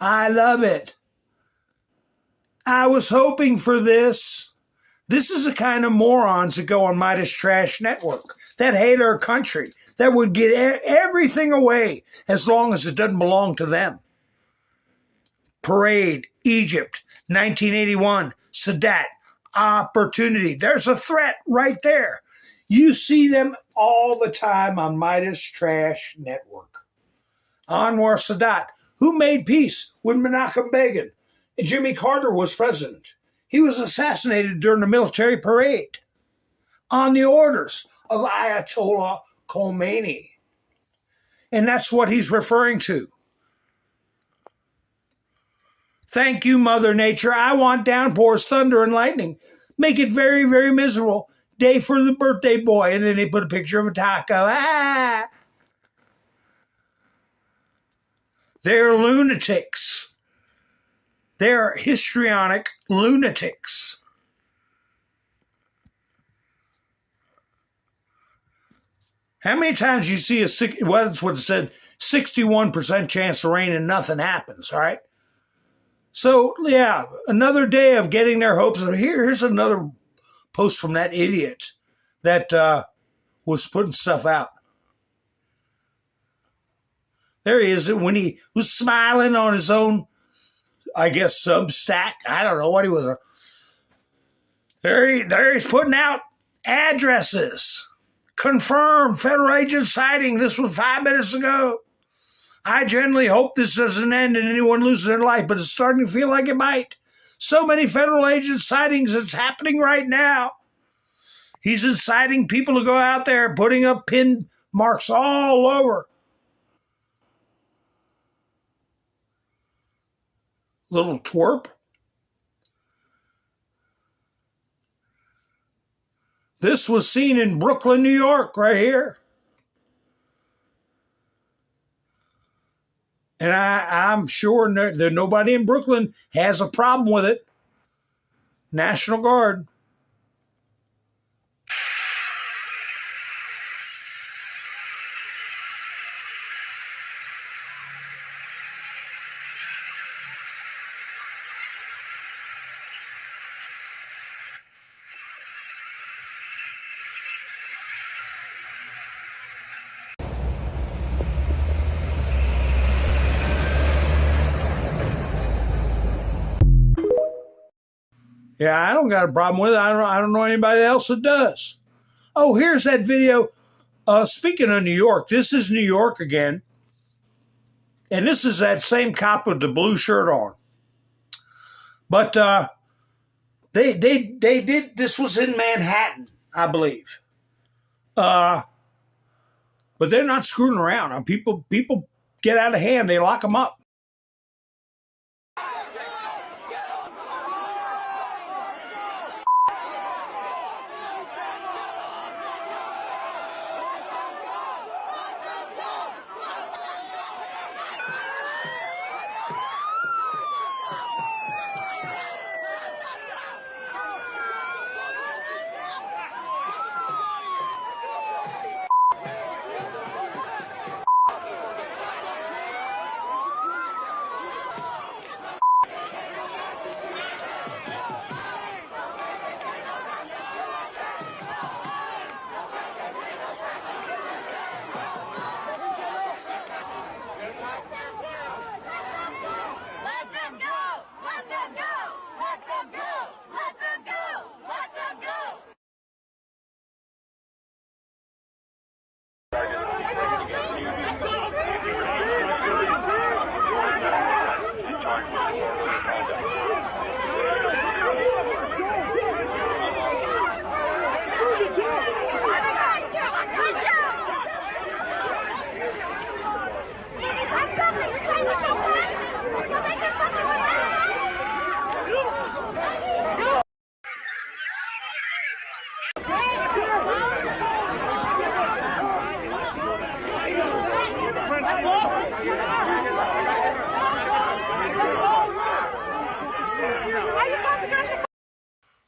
I love it. I was hoping for this. This is the kind of morons that go on Midas Trash Network, that hate our country, that would get everything away as long as it doesn't belong to them. Parade, Egypt, 1981, Sadat, opportunity. There's a threat right there. You see them all the time on Midas Trash Network. Anwar Sadat, who made peace with Menachem Begin. Jimmy Carter was president. He was assassinated during a military parade on the orders of Ayatollah Khomeini. And that's what he's referring to. Thank you, Mother Nature. I want downpours, thunder, and lightning. Make it very, very miserable. Day for the birthday boy. And then they put a picture of a taco. Ah! They're lunatics. They're histrionic lunatics. How many times you see well, that's what it said, 61% chance of rain and nothing happens, all right? So, yeah, another day of getting their hopes. Here's another post from that idiot that was putting stuff out. There he is when he was smiling on his own, I guess, Substack. I don't know what he was. There he's putting out addresses. Confirmed federal agent sighting. This was 5 minutes ago. I genuinely hope this doesn't end and anyone loses their life, but it's starting to feel like it might. So many federal agent sightings, it's happening right now. He's inciting people to go out there, putting up pin marks all over. Little twerp. This was seen in Brooklyn, New York, right here. And I'm sure that nobody in Brooklyn has a problem with it. National Guard. Yeah, I don't got a problem with it. I don't know anybody else that does. Oh, here's that video. Speaking of New York, this is New York again. And this is that same cop with the blue shirt on. But they did, this was in Manhattan, I believe. But they're not screwing around. People get out of hand, they lock them up.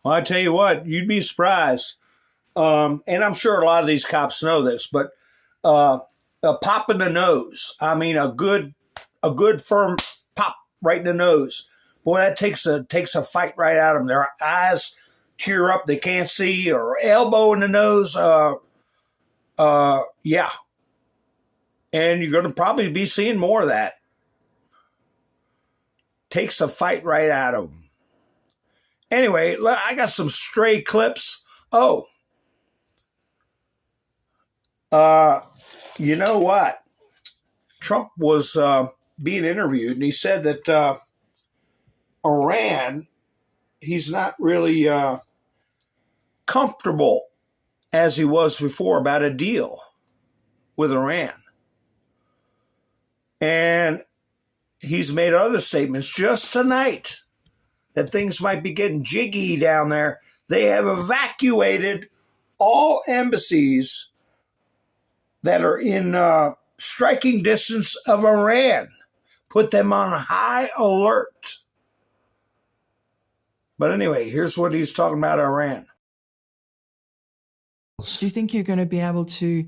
Well, I tell you what, you'd be surprised. And I'm sure a lot of these cops know this, but a pop in the nose. I mean, a good firm pop right in the nose. Boy, that takes a fight right out of them. Their eyes tear up, they can't see, or elbow in the nose. Yeah. And you're going to probably be seeing more of that. Takes a fight right out of them. Anyway, I got some stray clips. Oh. You know what? Trump was being interviewed, and he said that Iran, he's not really comfortable as he was before about a deal with Iran. And he's made other statements just tonight that things might be getting jiggy down there. They have evacuated all embassies that are in striking distance of Iran, put them on high alert. But anyway, here's what he's talking about Iran. Do you think you're going to be able to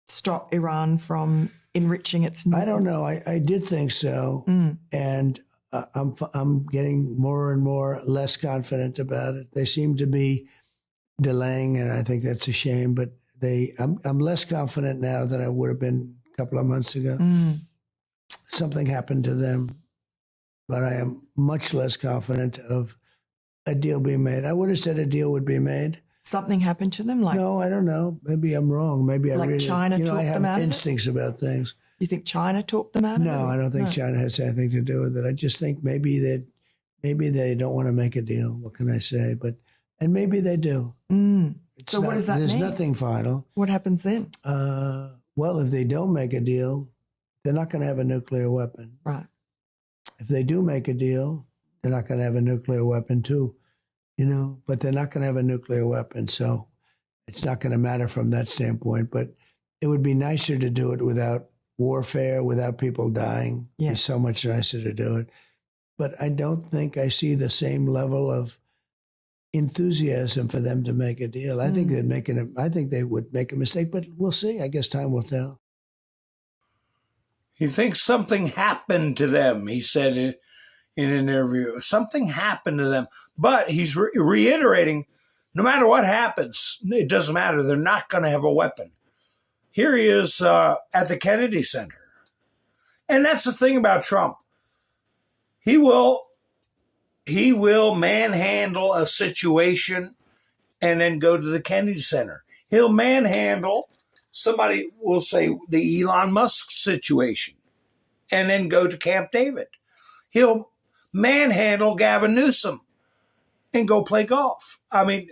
stop Iran from enriching its nuclear? I don't know. I did think so. And I'm getting more and more less confident about it. They seem to be delaying, and I think that's a shame. But I'm less confident now than I would have been a couple of months ago. Something happened to them, but I am much less confident of a deal being made. I would have said a deal would be made. Something happened to them? No, I don't know. Maybe I'm wrong. Maybe I really, China talked I have them out of it? instincts about things. You think China talked them out of it? No, I don't think China has anything to do with it. I just think maybe they don't want to make a deal. What can I say? And maybe they do. So what does that mean? There's nothing final. What happens then? Well, if they don't make a deal, they're not going to have a nuclear weapon. Right. If they do make a deal, they're not going to have a nuclear weapon too. But they're not going to have a nuclear weapon. So it's not going to matter from that standpoint. But it would be nicer to do it without warfare, without people dying. Yeah. It's so much nicer to do it. But I don't think I see the same level of enthusiasm for them to make a deal. I think they would make a mistake, but we'll see. I guess time will tell. He thinks something happened to them, he said in an interview. Something happened to them. But he's reiterating, no matter what happens, it doesn't matter. They're not going to have a weapon. Here he is at the Kennedy Center. And that's the thing about Trump. He will manhandle a situation and then go to the Kennedy Center. He'll manhandle, somebody will say, the Elon Musk situation and then go to Camp David. He'll manhandle Gavin Newsom and go play golf. I mean,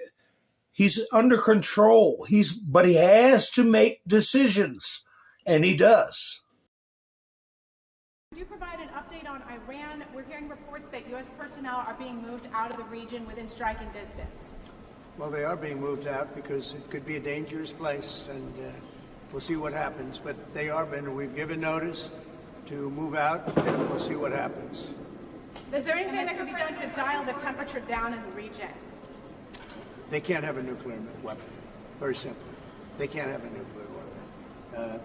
he's under control. But he has to make decisions, and he does. Could you provide an update on Iran? We're hearing reports that U.S. personnel are being moved out of the region within striking distance. Well, they are being moved out because it could be a dangerous place, and we'll see what happens. But we've given notice to move out, and we'll see what happens. Is there anything that could be done to dial the temperature down in the region? They can't have a nuclear weapon. Very simple. They can't have a nuclear weapon.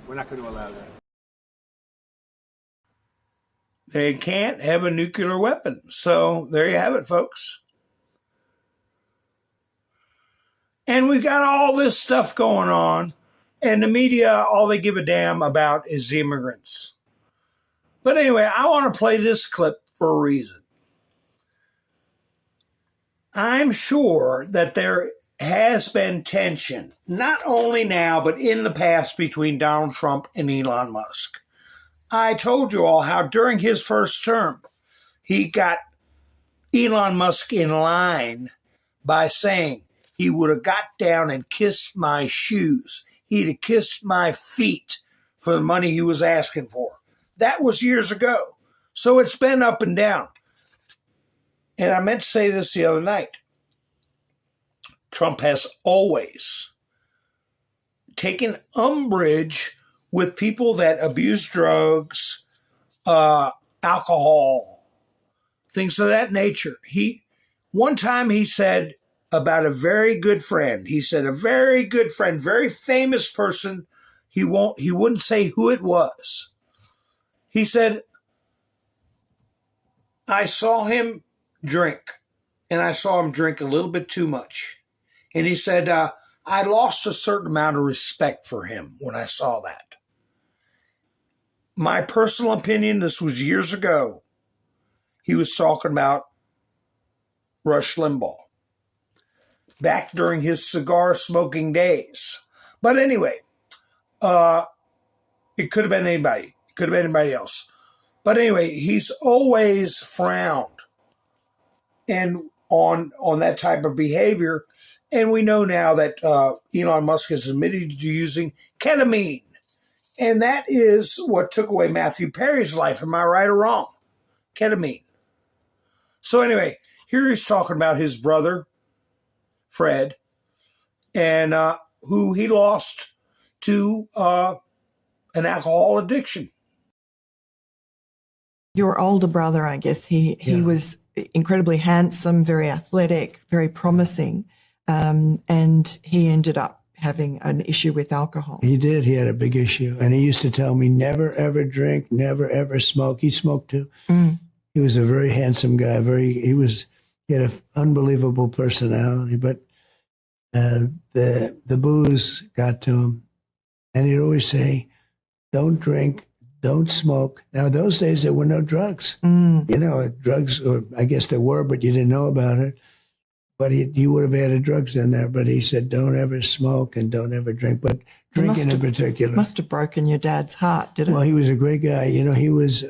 We're not going to allow that. They can't have a nuclear weapon. So there you have it, folks. And we've got all this stuff going on, and the media, all they give a damn about is the immigrants. But anyway, I want to play this clip for a reason. I'm sure that there has been tension, not only now, but in the past between Donald Trump and Elon Musk. I told you all how during his first term, he got Elon Musk in line by saying he would have got down and kissed my shoes. He'd have kissed my feet for the money he was asking for. That was years ago. So it's been up and down. And I meant to say this the other night. Trump has always taken umbrage with people that abuse drugs, alcohol, things of that nature. One time he said about a very good friend, a very good friend, very famous person, he wouldn't say who it was. He said, I saw him drink, and I saw him drink a little bit too much. And he said, I lost a certain amount of respect for him when I saw that. My personal opinion, this was years ago, he was talking about Rush Limbaugh, back during his cigar smoking days. But anyway, it could have been anybody. It could have been anybody else. But anyway, he's always frowned and on that type of behavior. And we know now that Elon Musk has admitted to using ketamine. And that is what took away Matthew Perry's life. Am I right or wrong? Ketamine. So anyway, here he's talking about his brother, Fred, and who he lost to an alcohol addiction. Your older brother, I guess, he was incredibly handsome, very athletic, very promising, and he ended up having an issue with alcohol. He did. He had a big issue. And he used to tell me, never, ever drink, never, ever smoke. He smoked too. He was a very handsome guy. He had an unbelievable personality, but the booze got to him. And he'd always say, don't drink, don't smoke. Now, those days, there were no drugs. You know, drugs, or I guess there were, but you didn't know about it. But he would have added drugs in there. But he said, don't ever smoke and don't ever drink. But drinking in particular. Must have broken your dad's heart, did it? Well, he was a great guy. You know, he was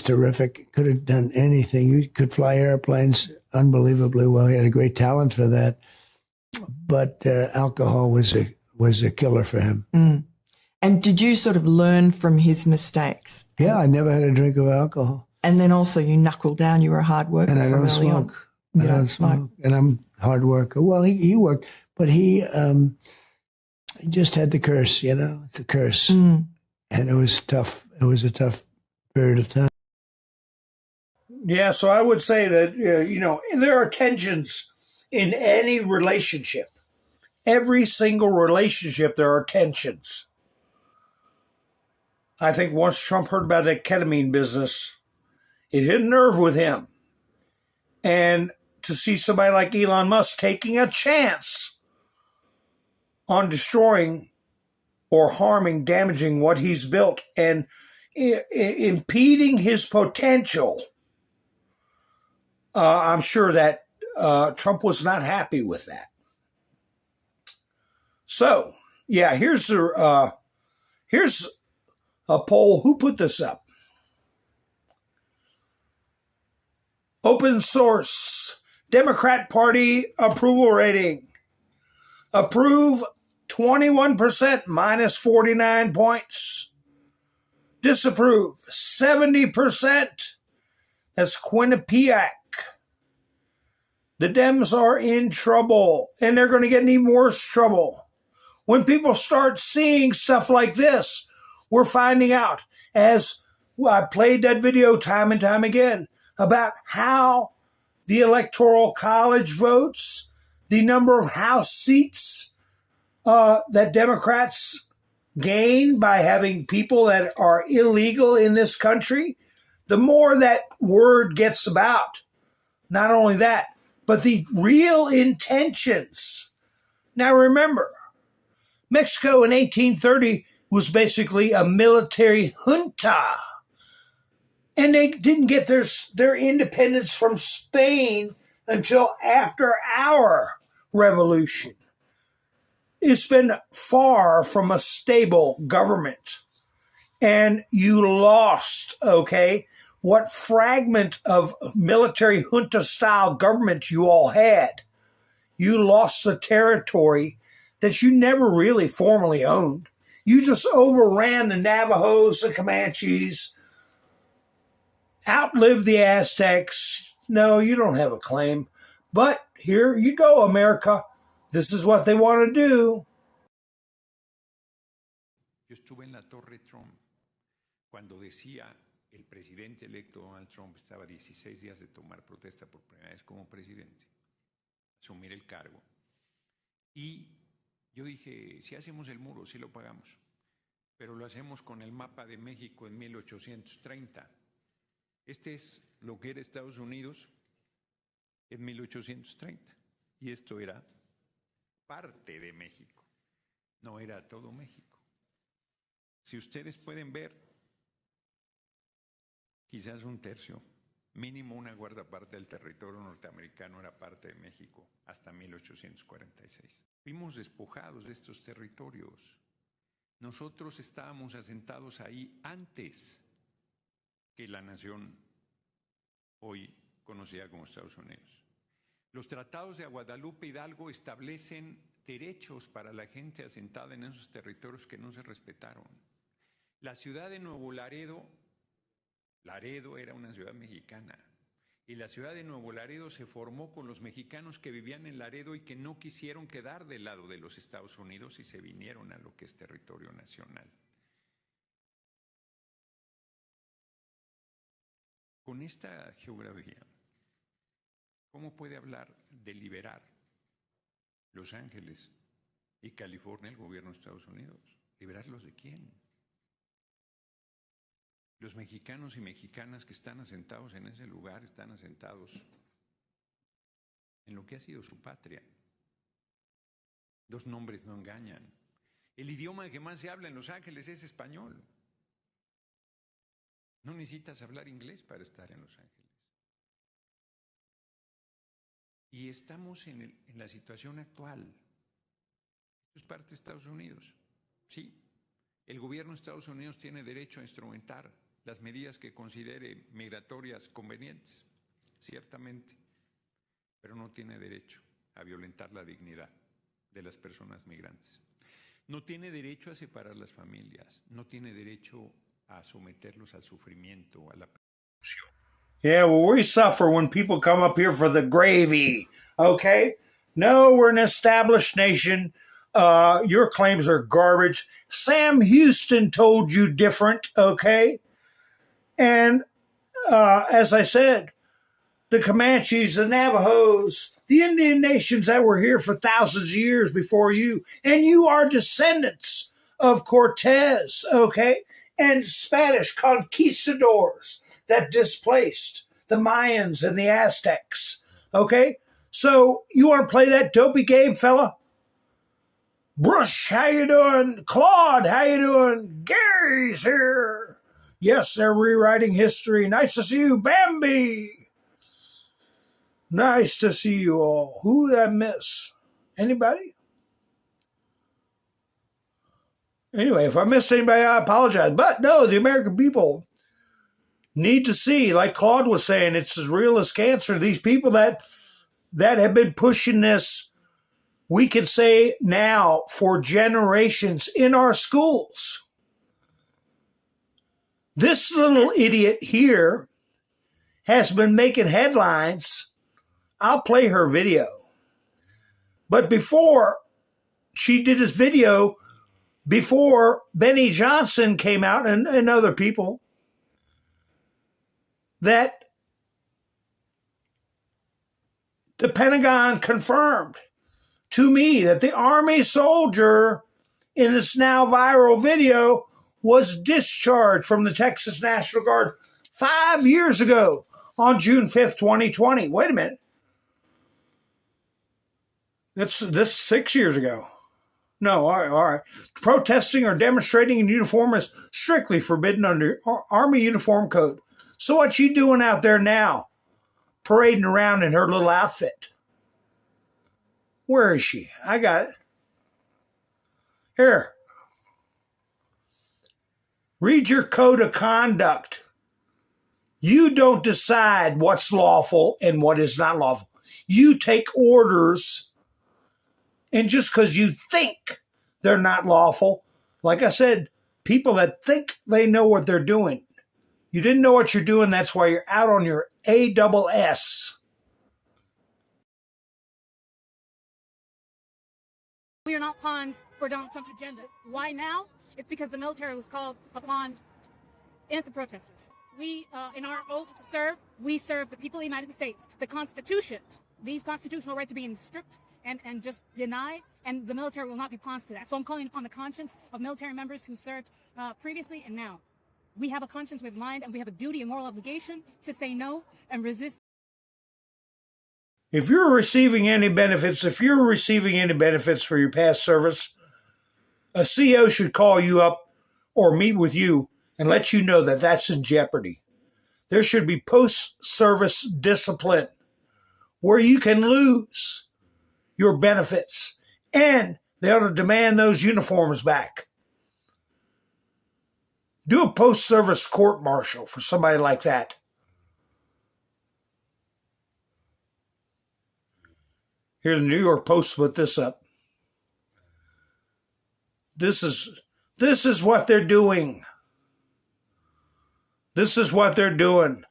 terrific. Could have done anything. He could fly airplanes unbelievably well. He had a great talent for that. But alcohol was a killer for him. And did you sort of learn from his mistakes? Yeah, I never had a drink of alcohol. And then also you knuckled down. You were a hard worker. And I don't from early on. smoke. I don't smoke. And I'm a hard worker. Well, he worked, but he just had the curse, you know, the curse. And it was tough. It was a tough period of time. Yeah, so I would say that, you know, there are tensions in any relationship. Every single relationship, there are tensions. I think once Trump heard about that ketamine business, it hit a nerve with him. And to see somebody like Elon Musk taking a chance on destroying or harming, damaging what he's built and impeding his potential, I'm sure that Trump was not happy with that. So, yeah, here's a poll. Who put this up? Open source. Democrat Party approval rating. Approve 21%, minus 49 points. Disapprove 70%. That's Quinnipiac. The Dems are in trouble, and they're going to get in even worse trouble. When people start seeing stuff like this, we're finding out, as I played that video time and time again, about how the Electoral College votes, the number of House seats that Democrats gain by having people that are illegal in this country, the more that word gets about. Not only that, but the real intentions. Now remember, Mexico in 1830 was basically a military junta. And they didn't get their independence from Spain until after our revolution. It's been far from a stable government. And you lost, okay, what fragment of military junta-style government you all had. You lost the territory that you never really formally owned. You just overran the Navajos, the Comanches, outlived the Aztecs. No, you don't have a claim. But here you go, America. This is what they want to do. Yo estuve en la Torre Trump cuando decía el presidente electo Donald Trump estaba 16 días de tomar protesta por primera vez como presidente, asumir el cargo. Y yo dije, si hacemos el muro, sí lo pagamos, pero lo hacemos con el mapa de México en 1830. Este es lo que era Estados Unidos en 1830. Y esto era parte de México, no era todo México. Si ustedes pueden ver, quizás un tercio, mínimo una cuarta parte del territorio norteamericano era parte de México hasta 1846. Fuimos despojados de estos territorios. Nosotros estábamos asentados ahí antes que la nación hoy conocida como Estados Unidos. Los tratados de Guadalupe Hidalgo establecen derechos para la gente asentada en esos territorios que no se respetaron. La ciudad de Nuevo Laredo, Laredo era una ciudad mexicana. Y la ciudad de Nuevo Laredo se formó con los mexicanos que vivían en Laredo y que no quisieron quedar del lado de los Estados Unidos y se vinieron a lo que es territorio nacional. Con esta geografía, ¿cómo puede hablar de liberar Los Ángeles y California el gobierno de Estados Unidos? ¿Liberarlos de quién? Los mexicanos y mexicanas que están asentados en ese lugar están asentados en lo que ha sido su patria. Los nombres no engañan. El idioma que más se habla en Los Ángeles es español. No necesitas hablar inglés para estar en Los Ángeles. Y estamos en la situación actual. Esto es parte de Estados Unidos. Sí, el gobierno de Estados Unidos tiene derecho a instrumentar las medidas que considere migratorias convenientes, ciertamente, pero no tiene derecho a violentar la dignidad de las personas migrantes. No tiene derecho a separar las familias, no tiene derecho a someterlos al sufrimiento, a la persecución. Yeah, well, we suffer when people come up here for the gravy, okay? No, we're an established nation. Your claims are garbage. Sam Houston told you different, okay? And as I said, the Comanches, the Navajos, the Indian nations that were here for thousands of years before you, and you are descendants of Cortez, okay, and Spanish conquistadors that displaced the Mayans and the Aztecs, okay? So you want to play that dopey game, fella? Brush, how you doing? Claude, how you doing? Gary's here. Yes, they're rewriting history. Nice to see you, Bambi. Nice to see you all. Who did I miss? Anybody? Anyway, if I missed anybody, I apologize. But no, the American people need to see, like Claude was saying, it's as real as cancer. These people that have been pushing this, we could say now, for generations in our schools. This little idiot here has been making headlines. I'll play her video. But before she did this video, before Benny Johnson came out and other people, that the Pentagon confirmed to me that the Army soldier in this now viral video was discharged from the Texas National Guard 5 years ago on June 5th, 2020. Wait a minute. This 6 years ago. No, all right. Protesting or demonstrating in uniform is strictly forbidden under Army Uniform Code. So what's she doing out there now? Parading around in her little outfit. Where is she? I got it. Here. Read your code of conduct. You don't decide what's lawful and what is not lawful. You take orders, and just because you think they're not lawful, like I said, people that think they know what they're doing. You didn't know what you're doing, that's why you're out on your ASS. We are not pawns for Donald Trump's agenda. Why now? It's because the military was called upon innocent protesters. We, in our oath to serve, we serve the people of the United States. The Constitution, these constitutional rights are being stripped and just denied, and the military will not be pawns to that. So I'm calling upon the conscience of military members who served previously and now. We have a conscience, we have a mind, and we have a duty and moral obligation to say no and resist. If you're receiving any benefits for your past service, a CO should call you up or meet with you and let you know that that's in jeopardy. There should be post-service discipline where you can lose your benefits and they ought to demand those uniforms back. Do a post-service court-martial for somebody like that. Here, the New York Post put this up. This is what they're doing. This is what they're doing.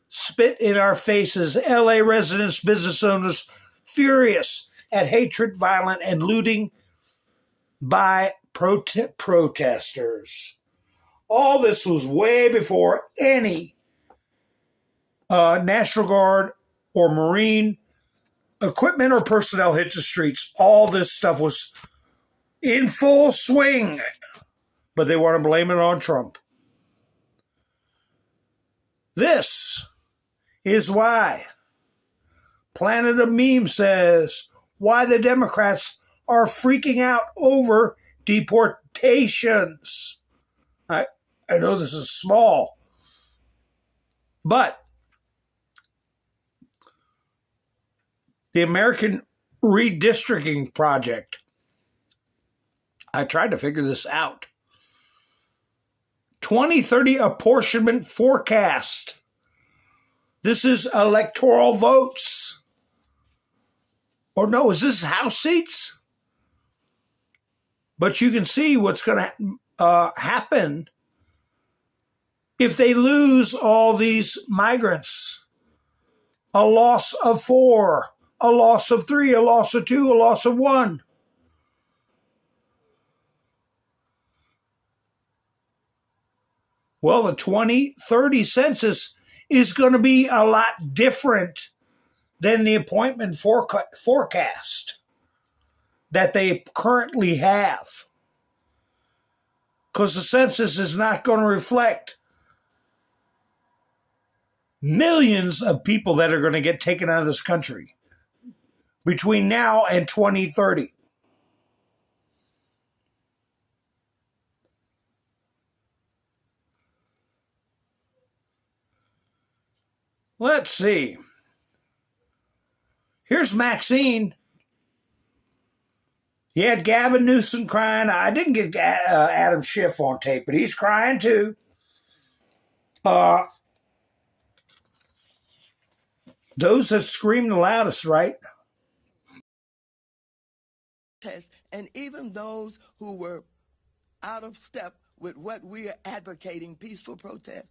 Spit in our faces. LA residents, business owners, furious at hatred, violence, and looting by protesters. All this was way before any National Guard or Marine equipment or personnel hit the streets. All this stuff was in full swing, but they want to blame it on Trump. This is why Planet of Meme says why the Democrats are freaking out over deportations. I know this is small, but the American Redistricting Project, I tried to figure this out. 2030 apportionment forecast. This is electoral votes. Or no, is this House seats? But you can see what's going to happen if they lose all these migrants. A loss of 4, a loss of 3, a loss of 2, a loss of 1. Well, the 2030 census is going to be a lot different than the appointment forecast that they currently have. Because the census is not going to reflect millions of people that are going to get taken out of this country between now and 2030. Let's see. Here's Maxine. He had Gavin Newsom crying. I didn't get Adam Schiff on tape, but he's crying too. Those that scream the loudest, right? And even those who were out of step with what we are advocating, peaceful protest,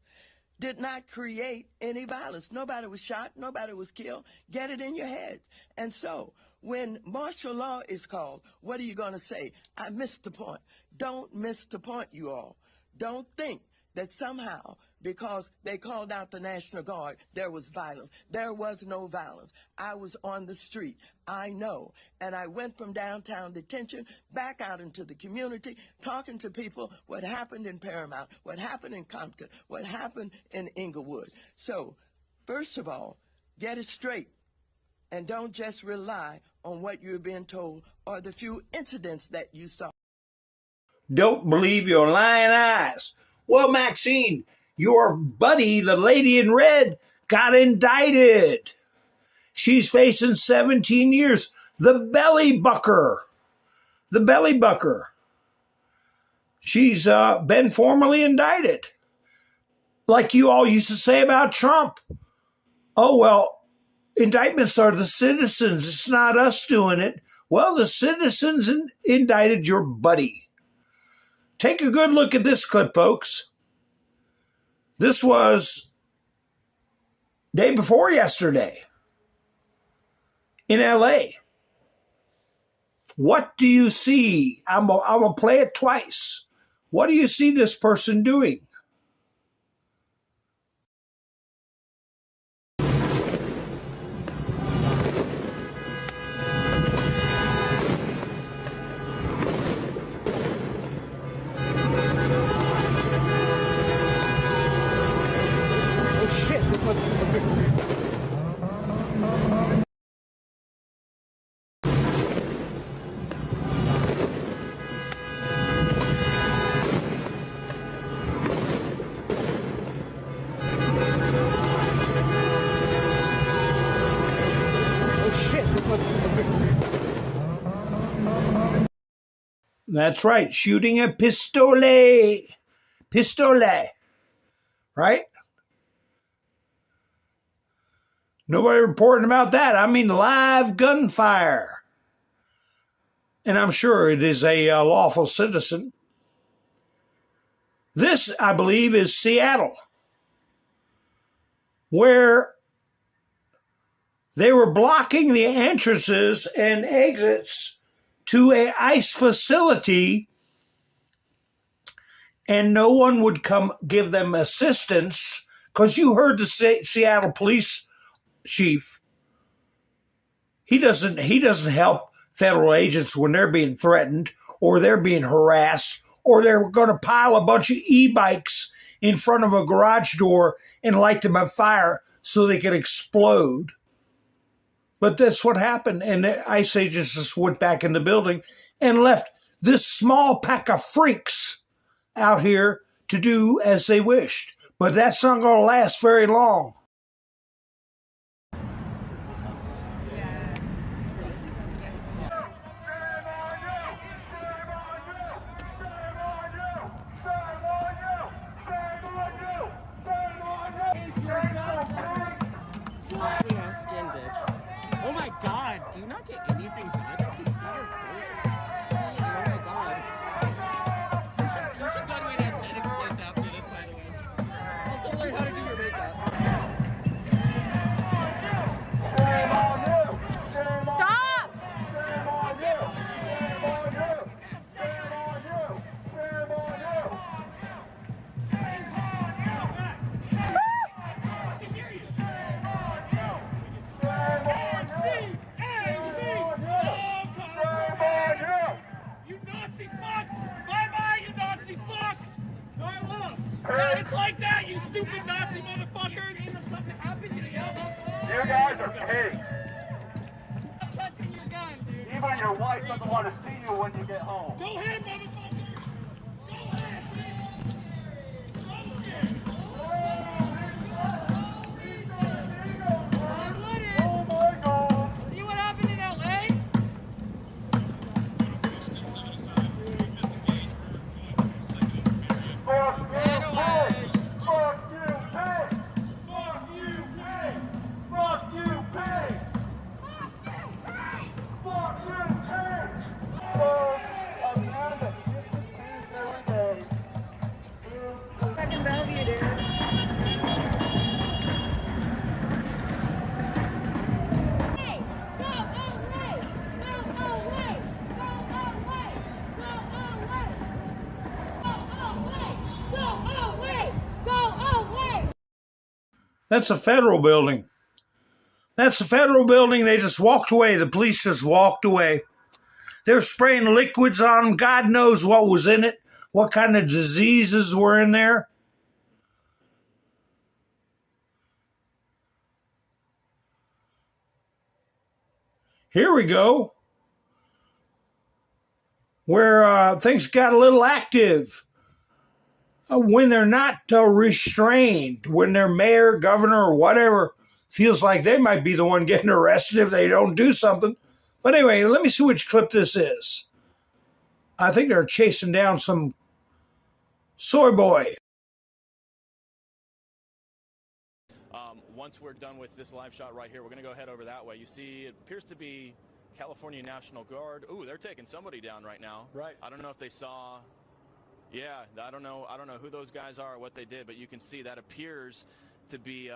did not create any violence. Nobody was shot. Nobody was killed. Get it in your head. And so when martial law is called, what are you going to say? I missed the point. Don't miss the point, you all. Don't think that somehow, because they called out the National Guard, there was violence. There was no violence. I was on the street. I know. And I went from downtown detention back out into the community, talking to people what happened in Paramount, what happened in Compton, what happened in Inglewood. So, first of all, get it straight. And don't just rely on what you're being told or the few incidents that you saw. Don't believe your lying eyes. Well, Maxine, your buddy, the lady in red, got indicted. She's facing 17 years. The belly bucker. The belly bucker. She's been formally indicted. Like you all used to say about Trump. Oh, well, indictments are the citizens. It's not us doing it. Well, the citizens indicted your buddy. Take a good look at this clip, folks. This was day before yesterday in LA. What do you see? I'm going to play it twice. What do you see this person doing? That's right, shooting a pistole. Pistole. Right? Nobody reporting about that. I mean, live gunfire. And I'm sure it is a lawful citizen. This, I believe, is Seattle. where they were blocking the entrances and exits to a ICE facility, and no one would come give them assistance, because you heard the Seattle police chief. He doesn't help federal agents when they're being threatened or they're being harassed or they're going to pile a bunch of e-bikes in front of a garage door and light them on fire so they can explode. But that's what happened. And the ICE agents just went back in the building and left this small pack of freaks out here to do as they wished. But that's not going to last very long. Oh my god, do you not get anything back? I can see your face. Oh my god. You should go to an aesthetics place after this, by the way. Also learn how to do your makeup. Shame on you! Shame on Stop! Shame on you! Shame on you! Shame on you! Shame on you! Yeah, it's like that, you stupid Nazi motherfuckers! You guys are pigs. Even your wife doesn't want to see you when you get home. Go ahead, motherfucker! See what happened in LA? Second Bellevue, dude. That's a federal building. That's a federal building. They just walked away. The police just walked away. They're spraying liquids on them. God knows what was in it, what kind of diseases were in there. Here we go, where things got a little active. When they're not restrained, when their mayor, governor, or whatever feels like they might be the one getting arrested if they don't do something. But anyway, let me see which clip this is. I think they're chasing down some soy boy. Once we're done with this live shot right here, we're going to go head over that way. You see, it appears to be California National Guard. Ooh, they're taking somebody down right now. Right. I don't know if they saw... Yeah, I don't know who those guys are or what they did, but you can see that appears to be,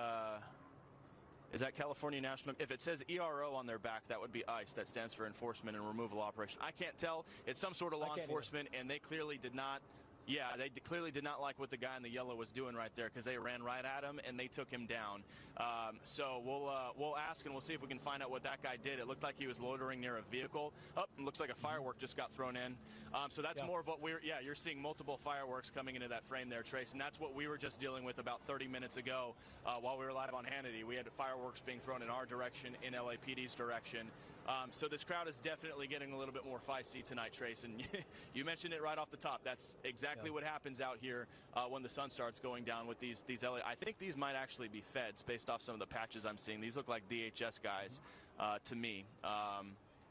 is that California National? If it says ERO on their back, that would be ICE. That stands for Enforcement and Removal Operation. I can't tell. It's some sort of law enforcement, and they clearly did not, they clearly did not like what the guy in the yellow was doing right there, because they ran right at him, and they took him down. So we'll ask, and we'll see if we can find out what that guy did. It looked like he was loitering near a vehicle. Oh, it looks like a firework just got thrown in. So that's more of what you're seeing multiple fireworks coming into that frame there, Trace, and that's what we were just dealing with about 30 minutes ago while we were live on Hannity. We had fireworks being thrown in our direction, in LAPD's direction. So this crowd is definitely getting a little bit more feisty tonight, Trace, and you mentioned it right off the top. That's exactly what happens out here when the sun starts going down with these LA. I think these might actually be feds based off some of the patches I'm seeing. These look like DHS guys to me.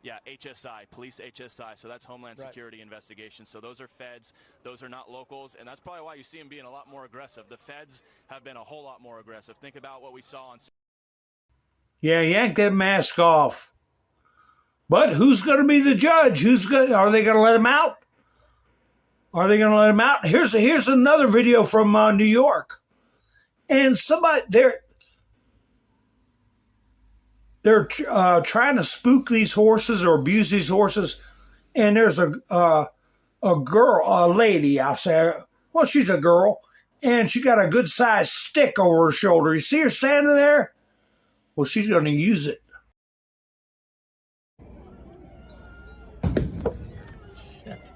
Yeah, HSI, police HSI. So that's Homeland Security Investigation. So those are feds. Those are not locals. And that's probably why you see them being a lot more aggressive. The feds have been a whole lot more aggressive. Think about what we saw on... Yeah, yank that mask off. But who's going to be the judge? Are they going to let him out? Are they going to let him out? Here's another video from New York. And somebody there, they're trying to spook these horses or abuse these horses, and there's a girl, a lady, I'll say, well, she's a girl, and she got a good-sized stick over her shoulder. You see her standing there? Well, she's going to use it. Shit.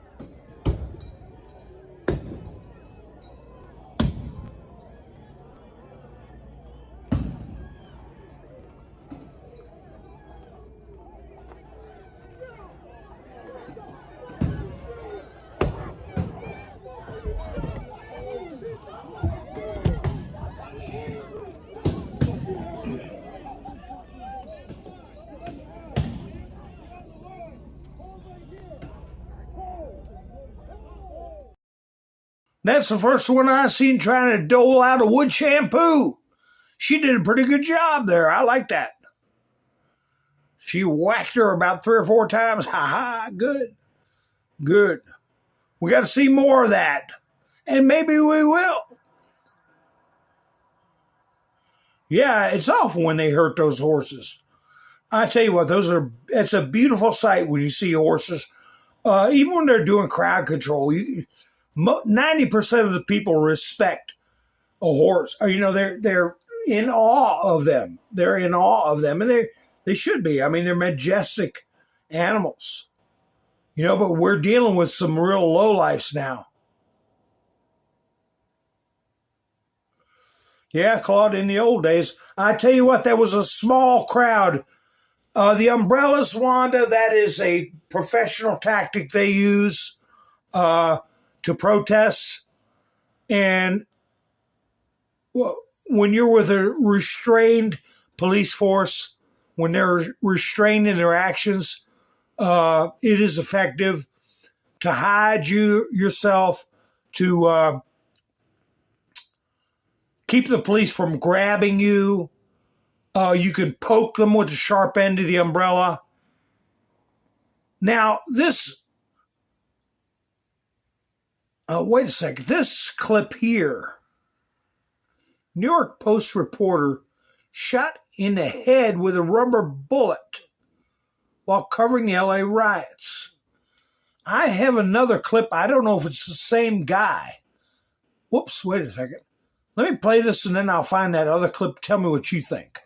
That's the first one I seen trying to dole out a wood shampoo. She did a pretty good job there. I like that. She whacked her about 3 or 4 times. Ha ha, good. Good. We got to see more of that. And maybe we will. Yeah, it's awful when they hurt those horses. I tell you what, it's a beautiful sight when you see horses. Even when they're doing crowd control, 90% of the people respect a horse. They're in awe of them. They're in awe of them, and they should be. I mean, they're majestic animals. But we're dealing with some real lowlifes now. Yeah, Claude, in the old days, I tell you what, there was a small crowd. The umbrellas, Wanda, that is a professional tactic they use to protest. And when you're with a restrained police force, when they're restrained in their actions, it is effective to hide yourself, to keep the police from grabbing you. You can poke them with the sharp end of the umbrella. Now, wait a second. This clip here, New York Post reporter shot in the head with a rubber bullet while covering the LA riots. I have another clip. I don't know if it's the same guy. Whoops, wait a second. Let me play this and then I'll find that other clip. Tell me what you think.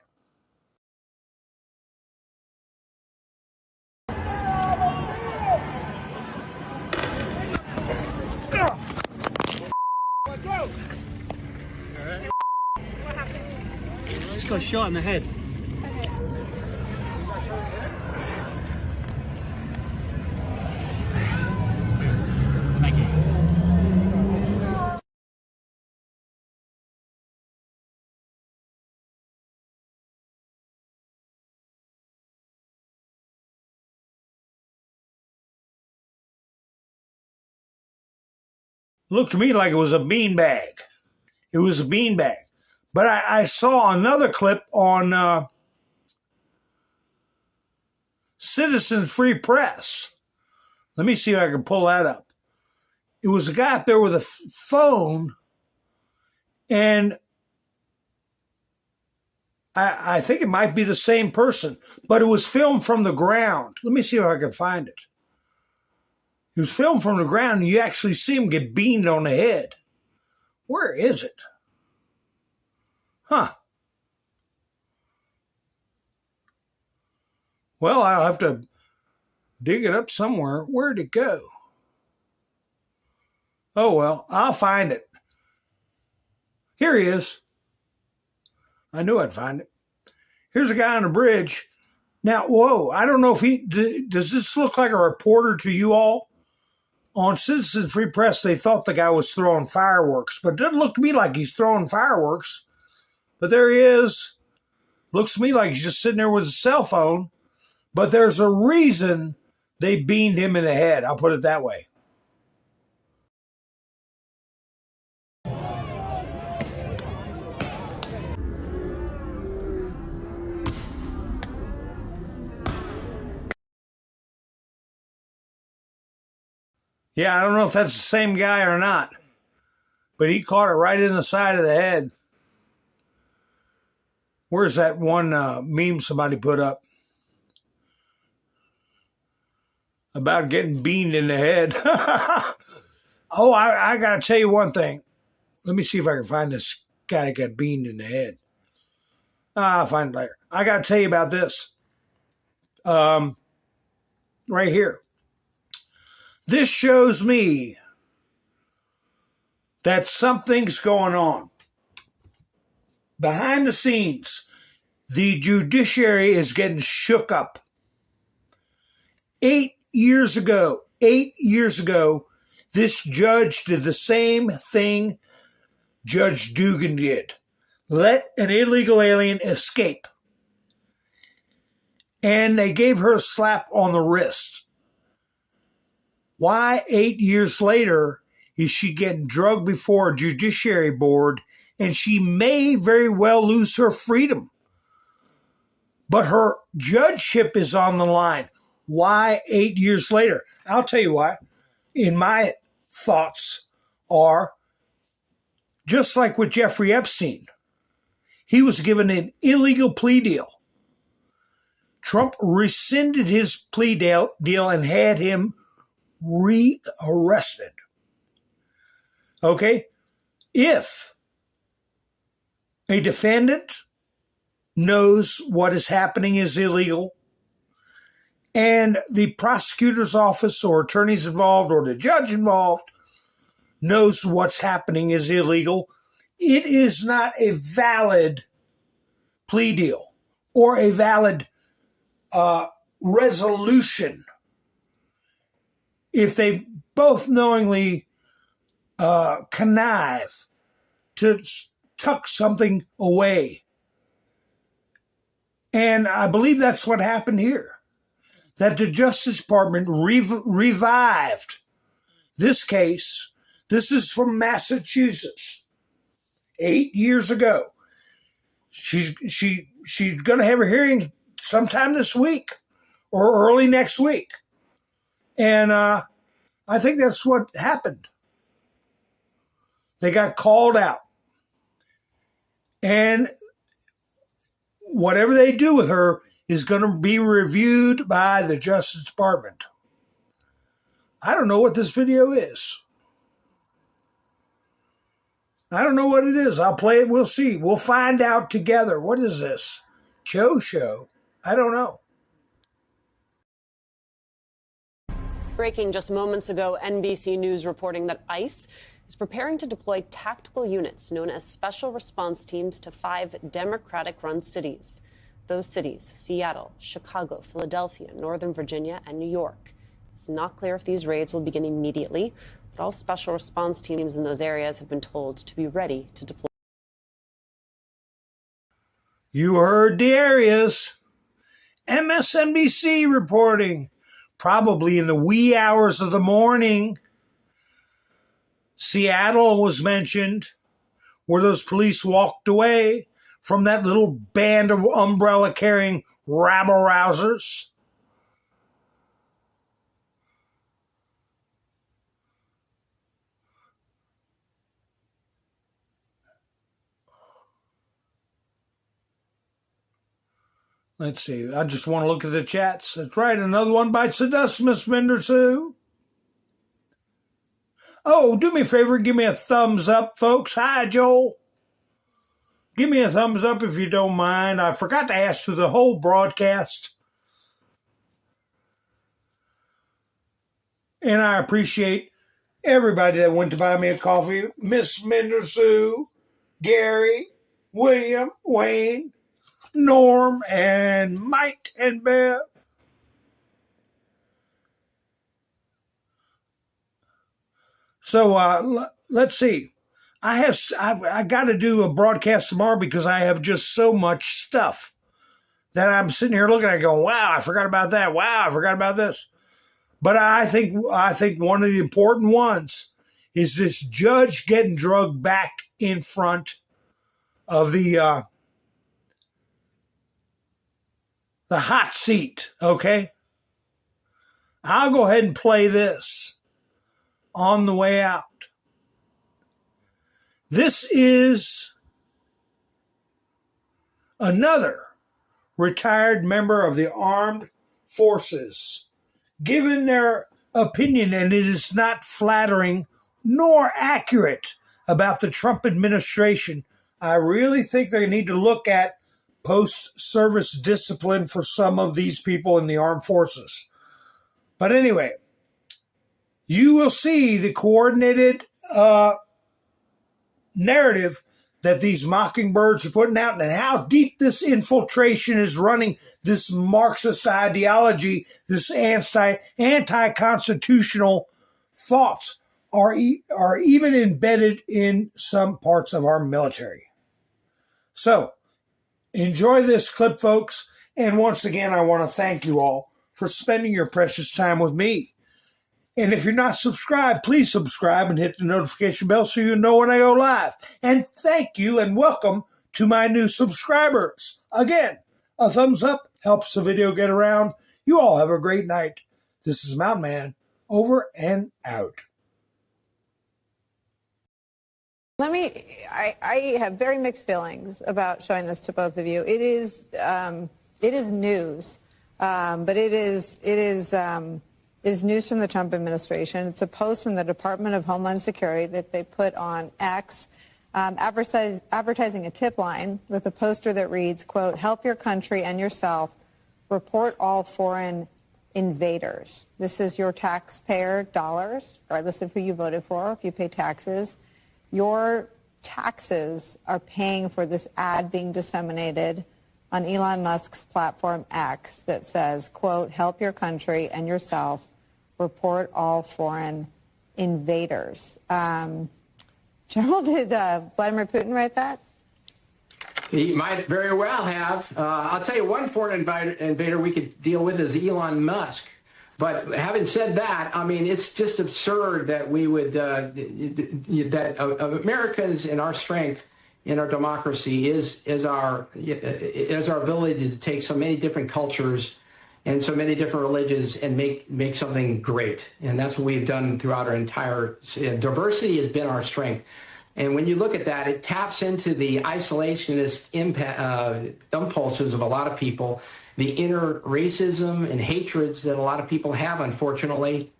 Just got shot in the head. Thank you. Looked to me like it was a beanbag. It was a beanbag. But I saw another clip on Citizen Free Press. Let me see if I can pull that up. It was a guy up there with a phone, and I think it might be the same person, but it was filmed from the ground. Let me see if I can find it. It was filmed from the ground, and you actually see him get beamed on the head. Where is it? Huh. Well, I'll have to dig it up somewhere. Where'd it go? Oh, well, I'll find it. Here he is. I knew I'd find it. Here's a guy on a bridge. Now, whoa, I don't know if does this look like a reporter to you all? On Citizen Free Press, they thought the guy was throwing fireworks, but it doesn't look to me like he's throwing fireworks. But there he is. Looks to me like he's just sitting there with a cell phone. But there's a reason they beamed him in the head. I'll put it that way. Yeah, I don't know if that's the same guy or not. But he caught it right in the side of the head. Where's that one meme somebody put up about getting beamed in the head? Oh, I got to tell you one thing. Let me see if I can find this guy that got beamed in the head. I'll find it later. I got to tell you about this. Right here. This shows me that something's going on. Behind the scenes, the judiciary is getting shook up. 8 years ago, this judge did the same thing Judge Dugan did. Let an illegal alien escape. And they gave her a slap on the wrist. Why 8 years later is she getting drugged before a judiciary board, and she may very well lose her freedom? But her judgeship is on the line. Why 8 years later? I'll tell you why. In my thoughts are, just like with Jeffrey Epstein, he was given an illegal plea deal. Trump rescinded his plea deal and had him rearrested. Okay? If a defendant knows what is happening is illegal, and the prosecutor's office or attorneys involved or the judge involved knows what's happening is illegal, it is not a valid plea deal or a valid resolution if they both knowingly connive to tuck something away. And I believe that's what happened here, that the Justice Department revived this case. This is from Massachusetts, 8 years ago. She's going to have her hearing sometime this week or early next week. And I think that's what happened. They got called out. And whatever they do with her is going to be reviewed by the Justice Department. I don't know what this video is. I don't know what it is. I'll play it. We'll see. We'll find out together. What is this? Show? I don't know. Breaking just moments ago, NBC News reporting that ICE is preparing to deploy tactical units known as Special Response Teams to 5 Democratic-run cities. Those cities, Seattle, Chicago, Philadelphia, Northern Virginia, and New York. It's not clear if these raids will begin immediately, but all special response teams in those areas have been told to be ready to deploy. You heard the areas. MSNBC reporting, probably in the wee hours of the morning. Seattle was mentioned, where those police walked away from that little band of umbrella-carrying rabble-rousers. Let's see. I just want to look at the chats. That's right. Another one bites the dust, Miss Bender Sue. Oh, do me a favor. Give me a thumbs up, folks. Hi, Joel. Give me a thumbs up if you don't mind. I forgot to ask through the whole broadcast. And I appreciate everybody that went to buy me a coffee. Miss Bender Sue, Gary, William, Wayne, Norm, and Mike and Bev. So let's see. I got to do a broadcast tomorrow because I have just so much stuff that I'm sitting here looking at going, wow, I forgot about that. Wow, I forgot about this. But I think one of the important ones is this judge getting drugged back in front of the hot seat, okay? I'll go ahead and play this on the way out. This is another retired member of the armed forces, given their opinion, and it is not flattering nor accurate about the Trump administration. I really think they need to look at post-service discipline for some of these people in the armed forces. But anyway, you will see the coordinated narrative that these mockingbirds are putting out and how deep this infiltration is running, this Marxist ideology, this anti-constitutional thoughts are even embedded in some parts of our military. So, enjoy this clip, folks. And once again, I want to thank you all for spending your precious time with me. And if you're not subscribed, please subscribe and hit the notification bell so you know when I go live. And thank you and welcome to my new subscribers. Again, a thumbs up helps the video get around. You all have a great night. This is Mountain Man, over and out. I have very mixed feelings about showing this to both of you. It is news, but it is news from the Trump administration. It's a post from the Department of Homeland Security that they put on X, advertising a tip line with a poster that reads, quote, "Help your country and yourself. Report all foreign invaders." This is your taxpayer dollars, regardless of who you voted for, if you pay taxes. Your taxes are paying for this ad being disseminated on Elon Musk's platform X that says, quote, "Help your country and yourself. Report all foreign invaders." General, did Vladimir Putin write that? He might very well have. I'll tell you one foreign invader we could deal with is Elon Musk. But having said that, I mean, it's just absurd that we would, that Americans and our strength in our democracy is our ability to take so many different cultures and so many different religions and make something great. And that's what we've done throughout our entire, diversity has been our strength. And when you look at that, it taps into the isolationist impulses of a lot of people, the inner racism and hatreds that a lot of people have, unfortunately.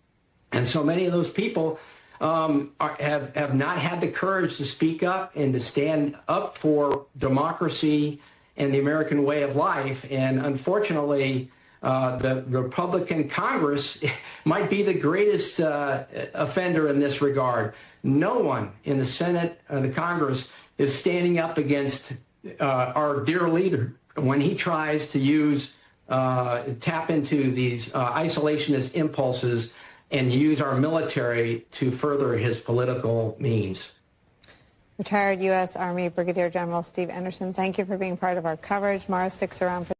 And so many of those people have not had the courage to speak up and to stand up for democracy and the American way of life. And unfortunately, the Republican Congress might be the greatest offender in this regard. No one in the Senate or the Congress is standing up against our dear leader when he tries to tap into these isolationist impulses and use our military to further his political means. Retired U.S. Army Brigadier General Steve Anderson, thank you for being part of our coverage. Mara sticks around for